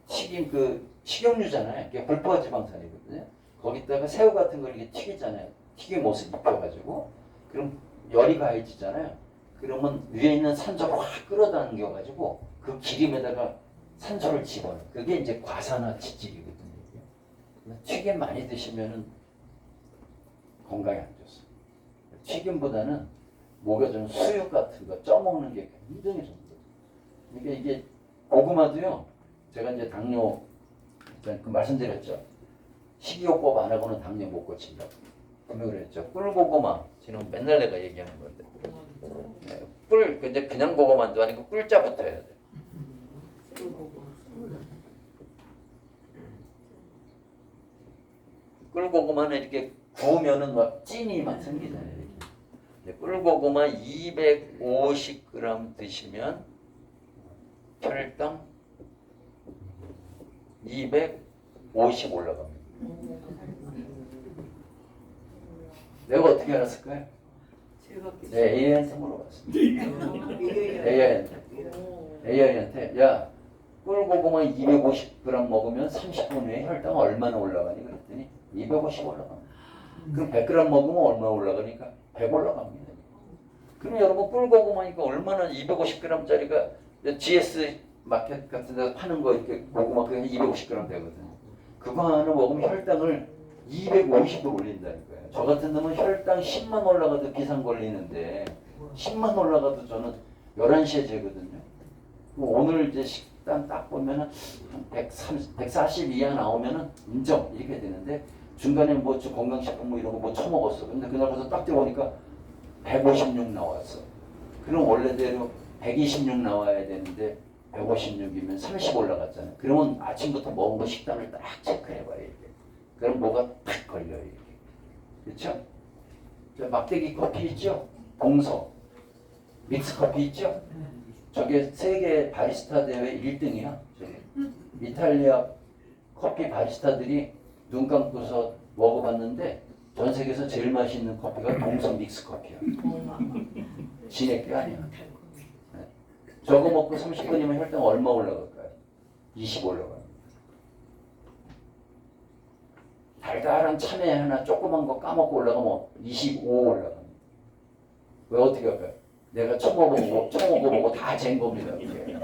튀김 그 식용유잖아요. 그게 불포화지방산이거든요. 거기다가 새우 같은 걸 이렇게 튀기잖아요. 튀김옷을 입혀가지고 그럼 열이 가해지잖아요. 그러면 위에 있는 산소를 확 끌어당겨가지고 그 기름에다가 산소를 집어넣어. 그게 이제 과산화 지질이거든요. 튀김 많이 드시면은 건강에 안 좋습니다. 튀김보다는 뭐가 좀 수육 같은 거 쪄먹는 게 굉장히 좋거든요. 그러니까 이게 고구마도요. 제가 이제 당뇨 그 말씀드렸죠. 식이요법 안 하고는 당뇨 못 고친다고. 분명히 그랬죠. 꿀고구마. 지금 맨날 내가 얘기하는 건데. 네, 꿀 근데 그냥 고구마도 아니고 꿀자부터 해야 돼. 꿀고구마는 이렇게 구우면은 막 찐이 막 생기잖아요. 꿀고구마 250g 드시면 혈당 250 올라갑니다. 내가 어떻게 알았을까요? 네, AI한테 물어봤습니다. AI한테 야 꿀고구마 250g 먹으면 30분 후에 혈당 얼마나 올라가니? 그랬더니 250 올라갑니다. 그럼 100g 먹으면 얼마 올라가니까 100 올라갑니다. 그럼 여러분 꿀고구마니까 얼마나 250g짜리가 GS 마켓 같은 데서 파는 거 이렇게 고구마 그게 250g 되거든요. 그거 하나 먹으면 혈당을 250도 올린다는 거예요. 저 같은 놈은 혈당 10만 올라가도 비상 걸리는데 10만 올라가도 저는 11시에 재거든요. 오늘 이제 식단 딱 보면은 140 이하 나오면은 인정 이렇게 되는데 중간에 뭐 건강식품 뭐 이런 거 뭐 처먹었어. 근데 그날부터 딱 들어오니까 156 나왔어. 그럼 원래대로 126 나와야 되는데 156이면 30 올라갔잖아요. 그러면 아침부터 먹은 거 식단을 딱 체크해봐야 돼. 그럼 뭐가 탁 걸려요. 이렇게. 그렇죠? 저 막대기 커피 있죠? 동서. 믹스 커피 있죠? 저게 세계 바리스타 대회 1등이야. 저게. 이탈리아 커피 바리스타들이 눈 감고서 먹어봤는데 전 세계에서 제일 맛있는 커피가 동서 믹스 커피야. 진액이 아니야. 네. 저거 먹고 30분이면 혈당 얼마 올라갈까요? 20 올라가요. 달달한 참외 하나 조그만 거 까먹고 올라가면 25 올라갑니다. 왜 어떻게 할까요? 내가 처먹어보고 다 잰 겁니다. 이게.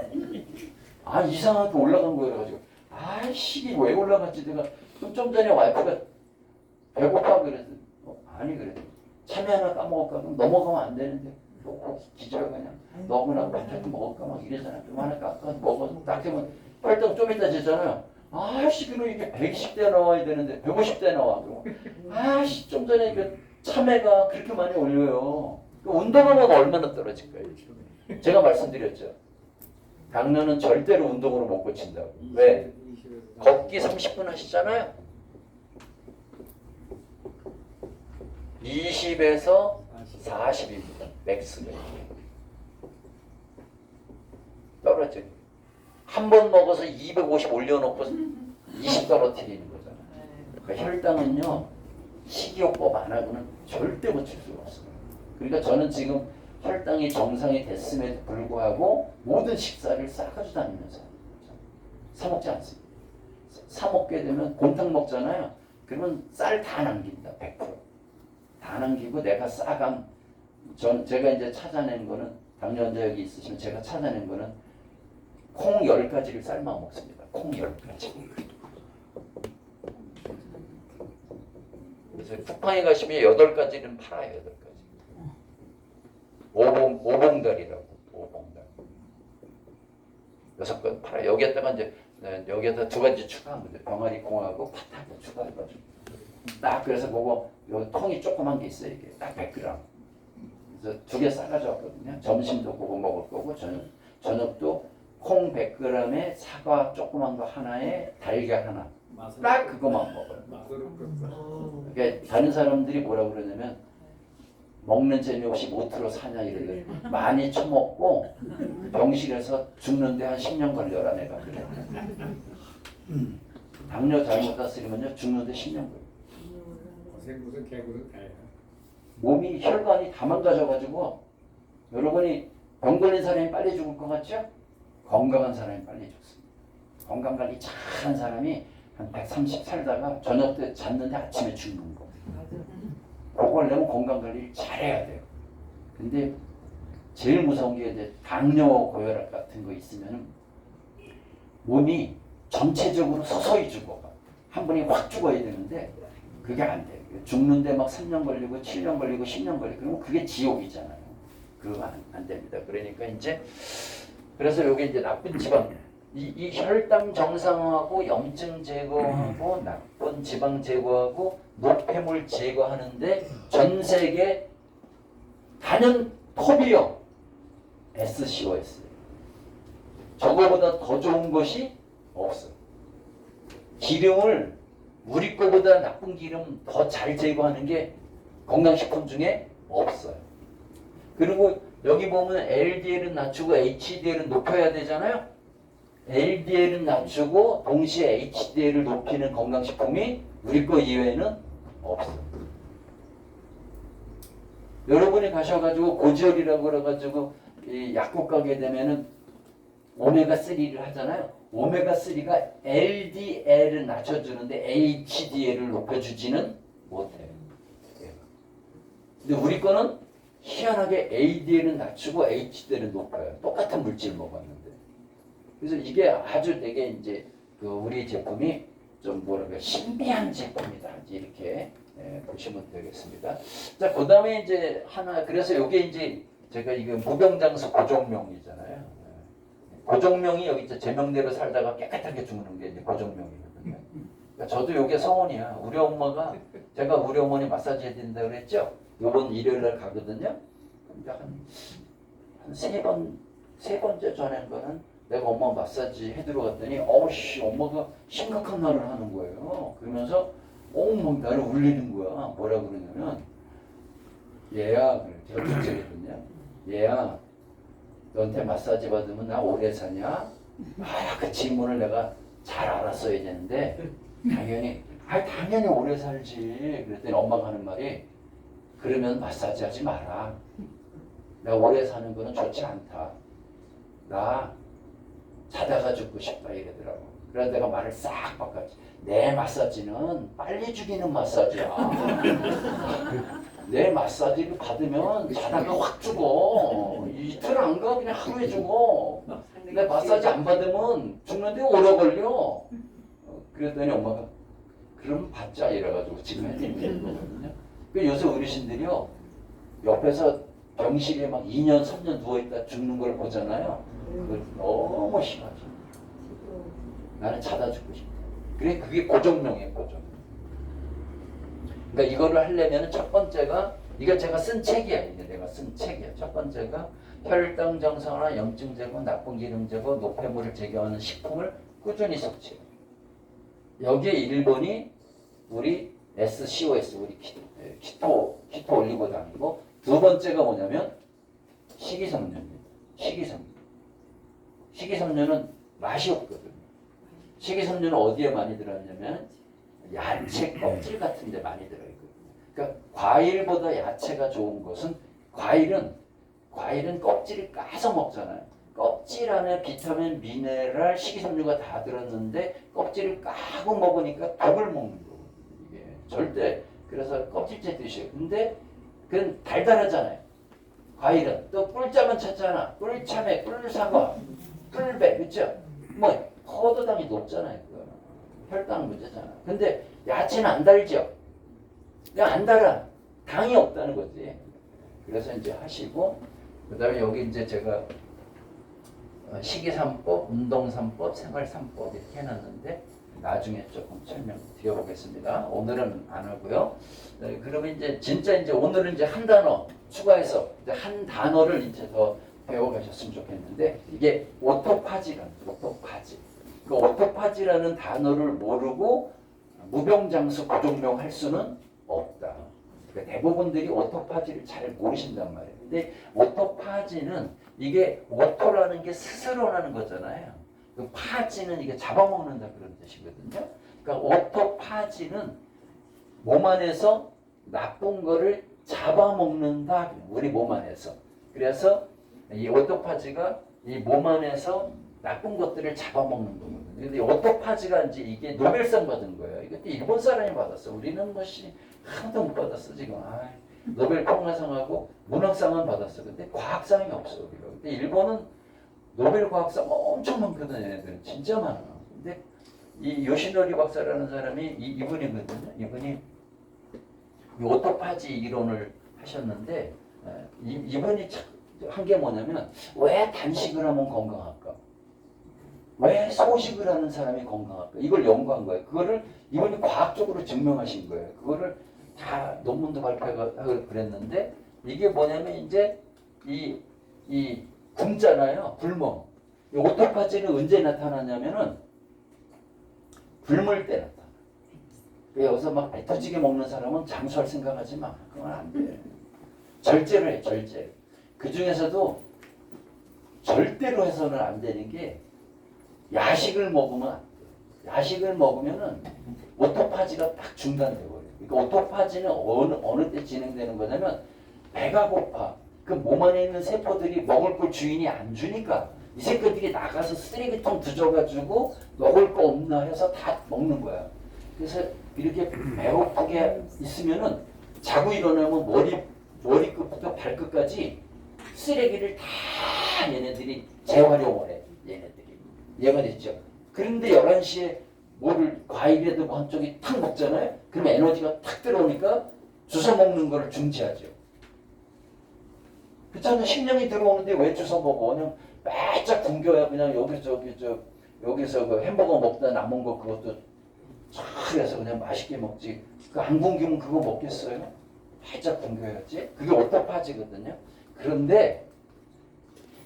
아 이상하게 올라간 거예요. 그래가지고 아이씨 왜 올라갔지? 내가 좀 전에 와이프가 배고파 그래서 아니 그래 참외 하나 까먹을까? 그럼 넘어가면 안 되는데 또 기절 그냥 너무나 밥도 먹을까 막 이러잖아. 좀 하나 깎아 먹어서 딱 되면 혈당 좀 이따 재잖아요. 아씨 그럼 이게 110대 나와야 되는데 150대 나와. 아씨 좀 전에 이게 참외가 그렇게 많이 올려요. 운동하면 얼마나 떨어질까요? 제가 말씀드렸죠. 당뇨는 절대로 운동으로 못 고친다고. 왜? 걷기 30분 하시잖아요. 20에서 40입니다. 맥스가. 떨어져요. 한 번 먹어서 250 올려놓고 20 떨어뜨리는 거잖아요. 그러니까 혈당은요. 식이요법 안 하고는 절대 고칠 수가 없어요. 그러니까 저는 지금 혈당이 정상이 됐음에도 불구하고 모든 식사를 싸가지고 다니면서 사 먹지 않습니다. 사 먹게 되면 곰탕 먹잖아요. 그러면 쌀 다 남긴다. 100%. 다 남기고 내가 싸간 제가 이제 찾아낸 거는 당뇨 환자 여기 있으시면 제가 찾아낸 거는 콩 10가지를 삶아 먹습니다. 콩 10가지. 그래서 쿠팡에 가시면 8가지는 팔아요. 8가지. 오봉달이라고. 오봉달. 6건 팔아요. 여기에다가 이제 여기에다 2가지 추가한 거죠. 병아리 콩하고 팥하고 추가해가지고. 딱 그래서 그거 요 통이 조그만 게 있어요. 이게 딱 100g. 그래서 2개 싸가지고 왔거든요. 점심도 그거 먹을 거고 저녁도 콩 100g에 사과 조그만 거 하나에 달걀 하나. 딱 그거만 먹어요. 그러니까 다른 사람들이 뭐라 그러냐면 먹는 재미없이 못으로 사냐 이러거든. 많이 처먹고 병실에서 죽는데 한 10년 걸려라 내가 그래. 당뇨 잘못 다스리면요 죽는데 10년 걸려. 무슨 개구는 다야. 몸이 혈관이 다 망가져가지고 여러분이 병 걸린 사람이 빨리 죽을 것 같죠? 건강한 사람이 빨리 죽습니다. 건강관리 잘한 사람이 한 130 살다가 저녁 때 잤는데 아침에 죽는 거. 그걸 내면 건강관리를 잘해야 돼요. 근데 제일 무서운 게 이제 당뇨, 고혈압 같은 거 있으면 몸이 전체적으로 서서히 죽어가. 한 번에 확 죽어야 되는데 그게 안 돼요. 죽는데 막 3년 걸리고 7년 걸리고 10년 걸리고 그러면 그게 지옥이잖아요. 그거 안 됩니다. 그러니까 이제 그래서 여기 이제 나쁜 지방 이 혈당 정상화하고 염증 제거하고 나쁜 지방 제거하고 노폐물 제거하는데 전 세계 단연 톱이요. SCOS. 저거보다 더 좋은 것이 없어. 기름을 우리 거보다 나쁜 기름 더 잘 제거하는 게 건강식품 중에 없어요. 그리고 여기 보면 LDL은 낮추고 HDL은 높여야 되잖아요. LDL은 낮추고 동시에 HDL을 높이는 건강식품이 우리 거 이외에는 없어요. 여러분이 가셔가지고 고지혈이라고 그래가지고 이 약국 가게 되면은 오메가3를 하잖아요. 오메가3가 LDL을 낮춰주는데 HDL을 높여주지는 못해요. 근데 우리 거는 희한하게 ADL은 낮추고 HDL은 높여요. 똑같은 물질 먹었는데. 그래서 이게 아주 되게 이제 그 우리 제품이 좀 뭐랄까 신비한 제품이다. 이렇게 보시면 되겠습니다. 자, 그 다음에 이제 하나, 그래서 이게 이제 제가 이거 무병장수 고종명이잖아요. 고종명이 여기 이제 제명대로 살다가 깨끗하게 죽는 게 이제 고종명이거든요. 그러니까 저도 이게 소원이야. 우리 엄마가 제가 우리 어머니 마사지 해드린다고 그랬죠. 이번 일요일 날 가거든요. 근데 한 세 번째 전에 거는 내가 엄마 마사지 해드려 갔더니 어우씨 엄마가 심각한 말을 하는 거예요. 그러면서 막 나를 울리는 거야. 뭐라 그러냐면 얘야, 제가 둘째거든요. 얘야, 너한테 마사지 받으면 나 오래 사냐? 그 질문을 내가 잘 알았어야 되는데 당연히 오래 살지. 그랬더니 엄마가 하는 말이 그러면 마사지 하지 마라. 내가 오래 사는 거는 좋지 않다. 나 자다가 죽고 싶다 이러더라고. 그래서 내가 말을 싹 바꿨지. 내 마사지는 빨리 죽이는 마사지야. 내 마사지를 받으면 자다가 확 죽어. 이틀 안 가. 그냥 하루에 죽어. 내 마사지 안 받으면 죽는데 오래 걸려. 그랬더니 엄마가 그럼 받자 이래가지고 지금 해드리는 거거든요. 요새 어르신들이요. 옆에서 병실에 막 2년 3년 누워있다 죽는 걸 보잖아요. 그거 너무 심하죠. 나는 자다 죽고 싶다. 그래 그게 고정명이에요. 고정. 그러니까 이거를 하려면 첫 번째가 이거 제가 쓴 책이야. 이게 내가 쓴 책이야. 첫 번째가 혈당 정상화, 염증 제거, 나쁜 기름 제거, 노폐물을 제거하는 식품을 꾸준히 섭취해. 여기에 1번이 우리 SCOS 우리 키토 올리고당이고 두 번째가 뭐냐면 식이섬유입니다. 식이섬유는 맛이 없거든요. 식이섬유는 어디에 많이 들어있냐면 야채 껍질 같은 데 많이 들어있거든요. 그러니까 과일보다 야채가 좋은 것은 과일은 껍질을 까서 먹잖아요. 껍질 안에 비타민, 미네랄, 식이섬유가 다 들었는데 껍질을 까고 먹으니까 독을 먹는 거거든요. 이게 절대 그래서 껍질째 드셔요. 근데 그건 달달하잖아요. 과일은 또 꿀자만 찾잖아. 꿀참외, 꿀사과, 꿀배, 그렇죠? 뭐 포도당이 높잖아요. 그거 혈당 문제잖아. 근데 야채는 안 달죠. 그냥 안 달아. 당이 없다는 거지. 그래서 이제 하시고 그다음에 여기 이제 제가 식이삼법, 운동삼법, 생활삼법 이렇게 해놨는데 나중에 조금 설명드려보겠습니다. 오늘은 안 하고요. 네, 그러면 이제 진짜 이제 오늘은 이제 한 단어 추가해서 이제 한 단어를 이제 더 배워가셨으면 좋겠는데 이게 오토파지라는 오토파지. 그 오토파지라는 단어를 모르고 무병장수 부종명 할 수는 없다. 그러니까 대부분들이 오토파지를 잘 모르신단 말이에요. 근데 오토파지는 이게 오토라는 게 스스로라는 거잖아요. 그 파지는 이게 잡아먹는다 그런 뜻이거든요. 그러니까 오토파지는 몸 안에서 나쁜 거를 잡아먹는다. 우리 몸 안에서. 그래서 이 오토파지가 이 몸 안에서 나쁜 것들을 잡아먹는 거거든요. 근데 오토파지가 이게 노벨상 받은 거예요. 이것도 일본 사람이 받았어. 우리는 뭐시 하나도 못 받았어 지금. 노벨 평화상하고 문학상은 받았어. 근데 과학상이 없어 우리가. 근데 일본은 노벨 과학상 엄청 많거든. 얘네들은 진짜 많아. 근데 이 요시노리 박사라는 사람이 이분이거든요. 이분이 이 오토파지 이론을 하셨는데 이분이 한 게 뭐냐면 왜 단식을 하면 건강할까? 왜 소식을 하는 사람이 건강할까? 이걸 연구한 거예요. 그거를 이분이 과학적으로 증명하신 거예요. 그거를 다 논문도 발표하고 그랬는데 이게 뭐냐면 이제 이 굶잖아요. 굶어. 이 오토파지는 언제 나타나냐면은 굶을 때 나타나. 여기서 막 배 터지게 먹는 사람은 장수할 생각하지 마. 그건 안 돼. 절제를 해, 절제. 그 중에서도 절대로 해서는 안 되는 게 야식을 먹으면 안 돼. 야식을 먹으면은 오토파지가 딱 중단돼 버려요. 그러니까 오토파지는 어느 때 진행되는 거냐면 배가 고파. 그 몸 안에 있는 세포들이 먹을 걸 주인이 안 주니까 이 세포들이 나가서 쓰레기통 뒤져가지고 먹을 거 없나 해서 다 먹는 거야. 그래서 이렇게 배고프게 있으면은 자고 일어나면 머리끝부터 발끝까지 쓰레기를 다 얘네들이 재활용을 해. 얘네들이. 얘가 됐죠. 그런데 11시에 과일에도 뭐 한쪽이 탁 먹잖아요. 그러면 에너지가 탁 들어오니까 주워 먹는 거를 중지하죠. 그렇잖아. 식량이 들어오는데 왜 주워 먹어? 그냥 바짝 굶겨야 그냥 여기서 그 햄버거 먹다 남은 거 그것도 쫙 해서 그냥 맛있게 먹지. 안 굶기면 그거 먹겠어요? 바짝 굶겨야지. 그게 오토파지거든요. 그런데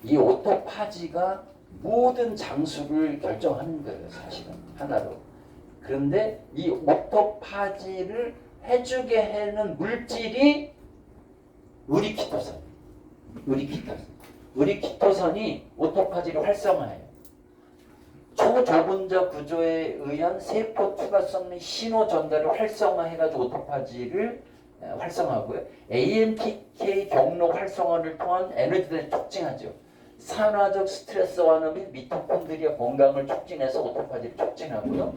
이 오토파지가 모든 장수를 결정하는 거예요. 사실은 하나로. 그런데 이 오토파지를 해주게 하는 물질이 우리키토산. 우리키토산이 오토파지를 활성화해요. 초저분자 구조에 의한 세포 투과성 신호 전달을 활성화해가지고 오토파지를 활성화하고요. AMPK 경로 활성화를 통한 에너지를 촉진하죠. 산화적 스트레스 완화 및 미토콘드리아 건강을 촉진해서 오토파지를 촉진하고요.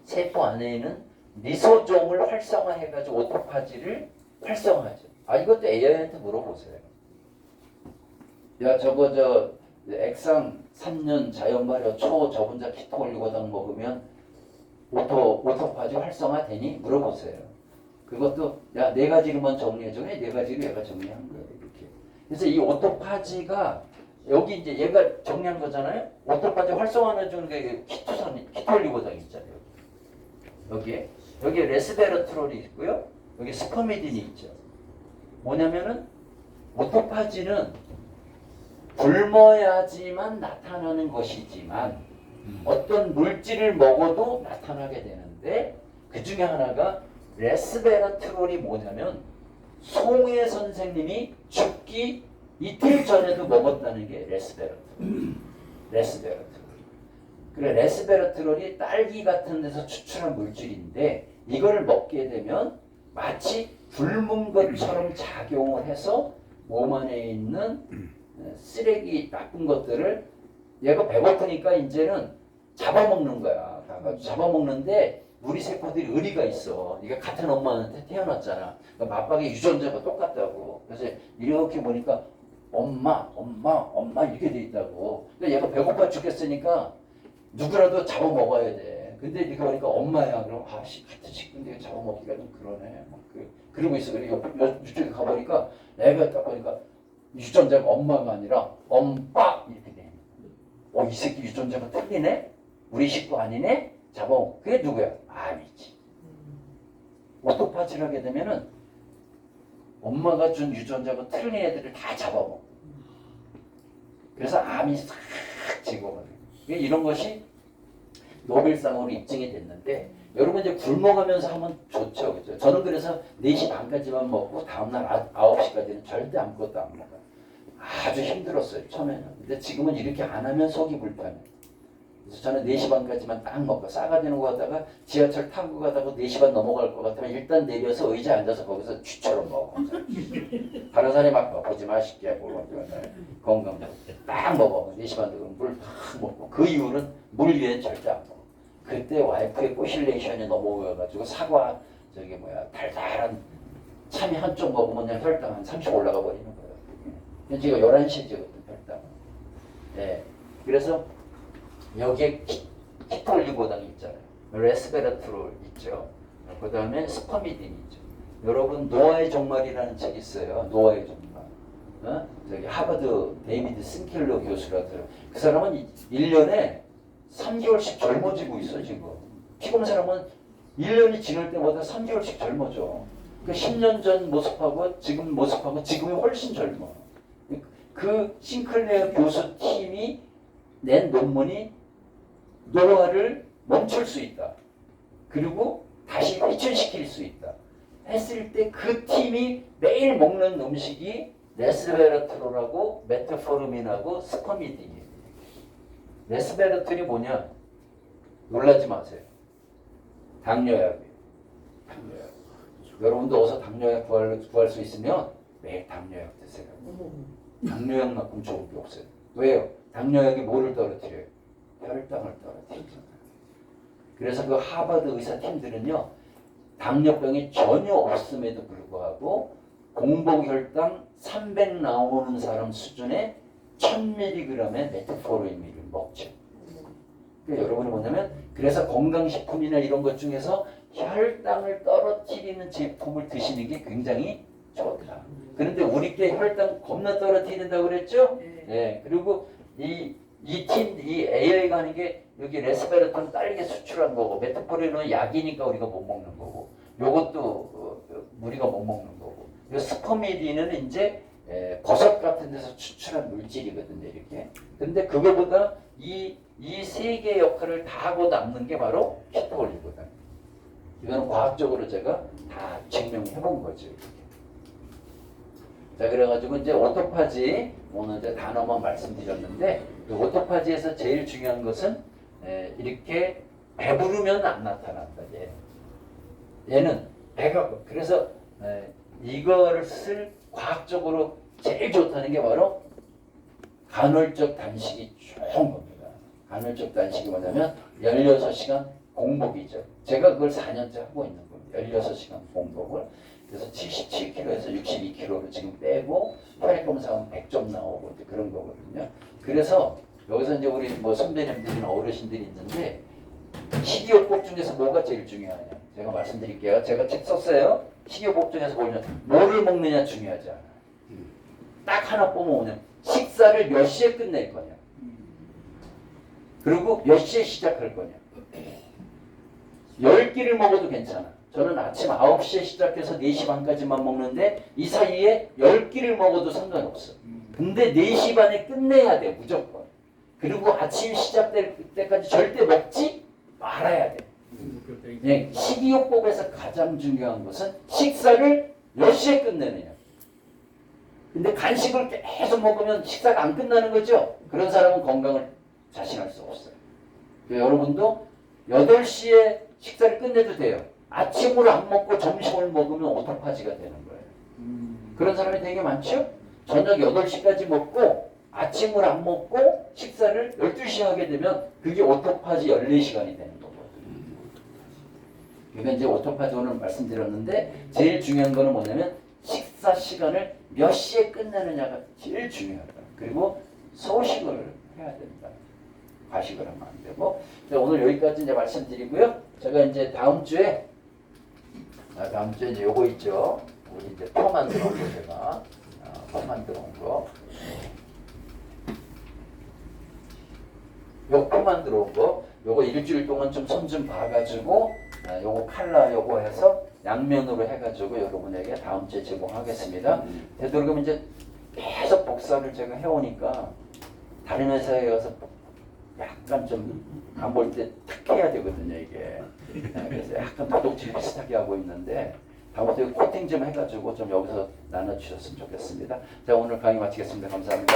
세포 안에 있는 리소좀을 활성화해가지고 오토파지를 활성화하죠. 이것도 AI한테 물어보세요. 야 액상 3년 자연 발효 초저분자 키토올리고당 먹으면 오토파지 활성화 되니? 물어보세요. 그것도 야 4가지로만 정리해줘. 4가지로 얘가 정리한 거예요. 이렇게. 그래서 이 오토파지가 여기 이제 얘가 정리한 거잖아요. 오토파지 활성화해 주는 게 키토올리고당 있잖아요. 여기에 레스베라트롤이 있고요. 여기 스퍼미딘이 있죠. 뭐냐면은 오토파지는 굶어야지만 나타나는 것이지만 어떤 물질을 먹어도 나타나게 되는데 그 중에 하나가 레스베라트롤이 뭐냐면 송혜 선생님이 죽기 이틀 전에도 먹었다는 게 레스베라트롤. 그래 레스베라트롤이 딸기 같은 데서 추출한 물질인데 이걸 먹게 되면 마치 굶은 것처럼 작용을 해서 몸 안에 있는 쓰레기 나쁜 것들을 얘가 배고프니까 이제는 잡아먹는 거야. 잡아먹는데 우리 세포들이 의리가 있어. 네가 같은 엄마한테 태어났잖아. 그러니까 맞박의 유전자가 똑같다고. 그래서 이렇게 보니까 엄마 이렇게 돼 있다고. 근데 얘가 배고파 죽겠으니까 누구라도 잡아먹어야 돼. 근데 네가 보니까 엄마야. 그럼 같은 식구인데 잡아먹기가 좀 그러네. 그러고 있어. 그리고 이쪽에 가보니까 내가 딱 보니까 유전자가 엄마가 아니라 엄빠 이렇게 돼. 이 새끼 유전자가 틀리네? 우리 식구 아니네? 잡아먹. 그게 누구야? 암이지. 오토파지를 하게 되면은 엄마가 준 유전자가 틀린 애들을 다 잡아먹어. 그래서 암이 싹 찍어버려. 이런 것이 노벨상으로 입증이 됐는데 여러분 이제 굶어가면서 하면 좋죠. 그죠? 저는 그래서 4시 반까지만 먹고 다음날 9시까지는 절대 아무것도 안 먹어요. 아주 힘들었어요. 처음에는. 근데 지금은 이렇게 안 하면 속이 불편해. 그래서 저는 4시 반까지만 딱 먹고 싸가지는 거 가다가 지하철 타고 가다가 4시 반 넘어갈 것 같으면 일단 내려서 의자에 앉아서 거기서 쥐처럼 먹어. 다른 사람이 막 보지 마시게 하고 건강 딱 먹어. 4시 반 되면 물 팍 먹고 그 이후는 물 위엔 절대 안 먹어. 그때 와이프의 포실레이션이 넘어가가지고 사과 저기 뭐야 달달한 참이 한쪽 먹으면 그냥 혈당 한 30 올라가 버리는 거예요. 지금 11시에 찍었던 혈당. 네. 그래서 여기에 키톨리고당이 있잖아요. 레스베라트롤 있죠. 그 다음에 스파미딘이 있죠. 여러분 노아의 종말이라는 책이 있어요. 노아의 종말. 저기 하버드 데이비드 신켈러 교수라고요. 그 사람은 1년에 3개월씩 젊어지고 있어 지금. 피검 사람은 1년이 지날 때마다 3개월씩 젊어져. 그 10년 전 모습하고 지금 모습하고 지금이 훨씬 젊어. 그 싱클레어 교수 팀이 낸 논문이 노화를 멈출 수 있다. 그리고 다시 회춘시킬 수 있다. 했을 때 그 팀이 매일 먹는 음식이 레스베라트롤하고 메트포르민하고 스파미딘이에요. 레스베라트롤이 뭐냐? 놀라지 마세요. 당뇨약이에요. 당뇨약. 여러분도 어서 당뇨약 구할 수 있으면 매일 당뇨약 드세요. 당뇨약만큼 좋은 게 없어요. 왜요? 당뇨약이 뭐를 떨어뜨려요? 혈당을 떨어뜨리잖아요. 그래서 그 하버드 의사팀들은요. 당뇨병이 전혀 없음에도 불구하고 공복혈당 300 나오는 사람 수준의 1000mg의 메트포르민을 먹죠. 그러니까 여러분이 뭐냐면 그래서 건강식품이나 이런 것 중에서 혈당을 떨어뜨리는 제품을 드시는 게 굉장히 좋다. 그런데 우리께 혈당 겁나 떨어뜨린다고 그랬죠? 네. 그리고 이 AI가 하는 게 여기 레스베라트는 딸기 수출한 거고 메트포르민은 약이니까 우리가 못 먹는 거고 요것도 우리가 못 먹는 거고 스퍼미딘은 이제 버섯 같은 데서 추출한 물질이거든요. 이렇게. 근데 그거보다 이 세 개의 역할을 다 하고 남는 게 바로 키토올리거든요. 이거는 과학적으로 제가 다 증명해 본 거죠. 이렇게. 자, 그래가지고 이제 오토파지 오늘 이제 단어만 말씀드렸는데 그 오토파지에서 제일 중요한 것은 이렇게 배부르면 안 나타난다. 얘는 배가 그래서 이거를 쓸 과학적으로 제일 좋다는 게 바로 간헐적 단식이 좋은 겁니다. 간헐적 단식이 뭐냐면 16시간 공복이죠. 제가 그걸 4년째 하고 있는 겁니다. 16시간 공복을. 그래서 77kg에서 62kg로 지금 빼고 혈액 검사하면 100점 나오고 그런 거거든요. 그래서 여기서 이제 우리 뭐 선배님들이나 어르신들이 있는데 식이요법 중에서 뭐가 제일 중요하냐? 제가 말씀드릴게요. 제가 책 썼어요. 식이요법 중에서 뭐를 먹느냐 중요하지 않아요. 딱 하나 뽑아오면 식사를 몇 시에 끝낼 거냐. 그리고 몇 시에 시작할 거냐. 10끼를 먹어도 괜찮아. 저는 아침 9시에 시작해서 4시 반까지만 먹는데 이 사이에 10끼를 먹어도 상관없어. 근데 4시 반에 끝내야 돼. 무조건. 그리고 아침 시작될 때까지 절대 먹지 말아야 돼. 네, 식이요법에서 가장 중요한 것은 식사를 몇 시에 끝내느냐. 근데 간식을 계속 먹으면 식사가 안 끝나는 거죠. 그런 사람은 건강을 자신할 수 없어요. 여러분도 8시에 식사를 끝내도 돼요. 아침을 안 먹고 점심을 먹으면 오토파지가 되는 거예요. 그런 사람이 되게 많죠? 저녁 8시까지 먹고 아침을 안 먹고 식사를 12시에 하게 되면 그게 오토파지 14시간이 되는 거거든요. 그러니까 이제 오토파지 오늘 말씀드렸는데 제일 중요한 거는 뭐냐면 식사 시간을 몇 시에 끝내느냐가 제일 중요하다. 그리고 소식을 해야 된다. 과식을 하면 안 되고. 오늘 여기까지 이제 말씀드리고요. 제가 이제 다음 주에 이제 요거 있죠. 우리 이제 표 만들어 온 거 제가 표 만들어 온 거. 요 표 만들어 온 거. 요거 일주일 동안 좀 손 좀 봐가지고 요거 칼라 요거 해서 양면으로 해가지고 여러분에게 다음 주에 제공하겠습니다. 되도록이면 이제 계속 복사를 제가 해오니까 다른 회사에 가서 약간 좀 안 볼 때 특해야 되거든요 이게. 그래서 약간 도둑질 비슷하게 하고 있는데 다음부터 코팅 좀 해가지고 좀 여기서 나눠주셨으면 좋겠습니다. 자, 오늘 강의 마치겠습니다. 감사합니다.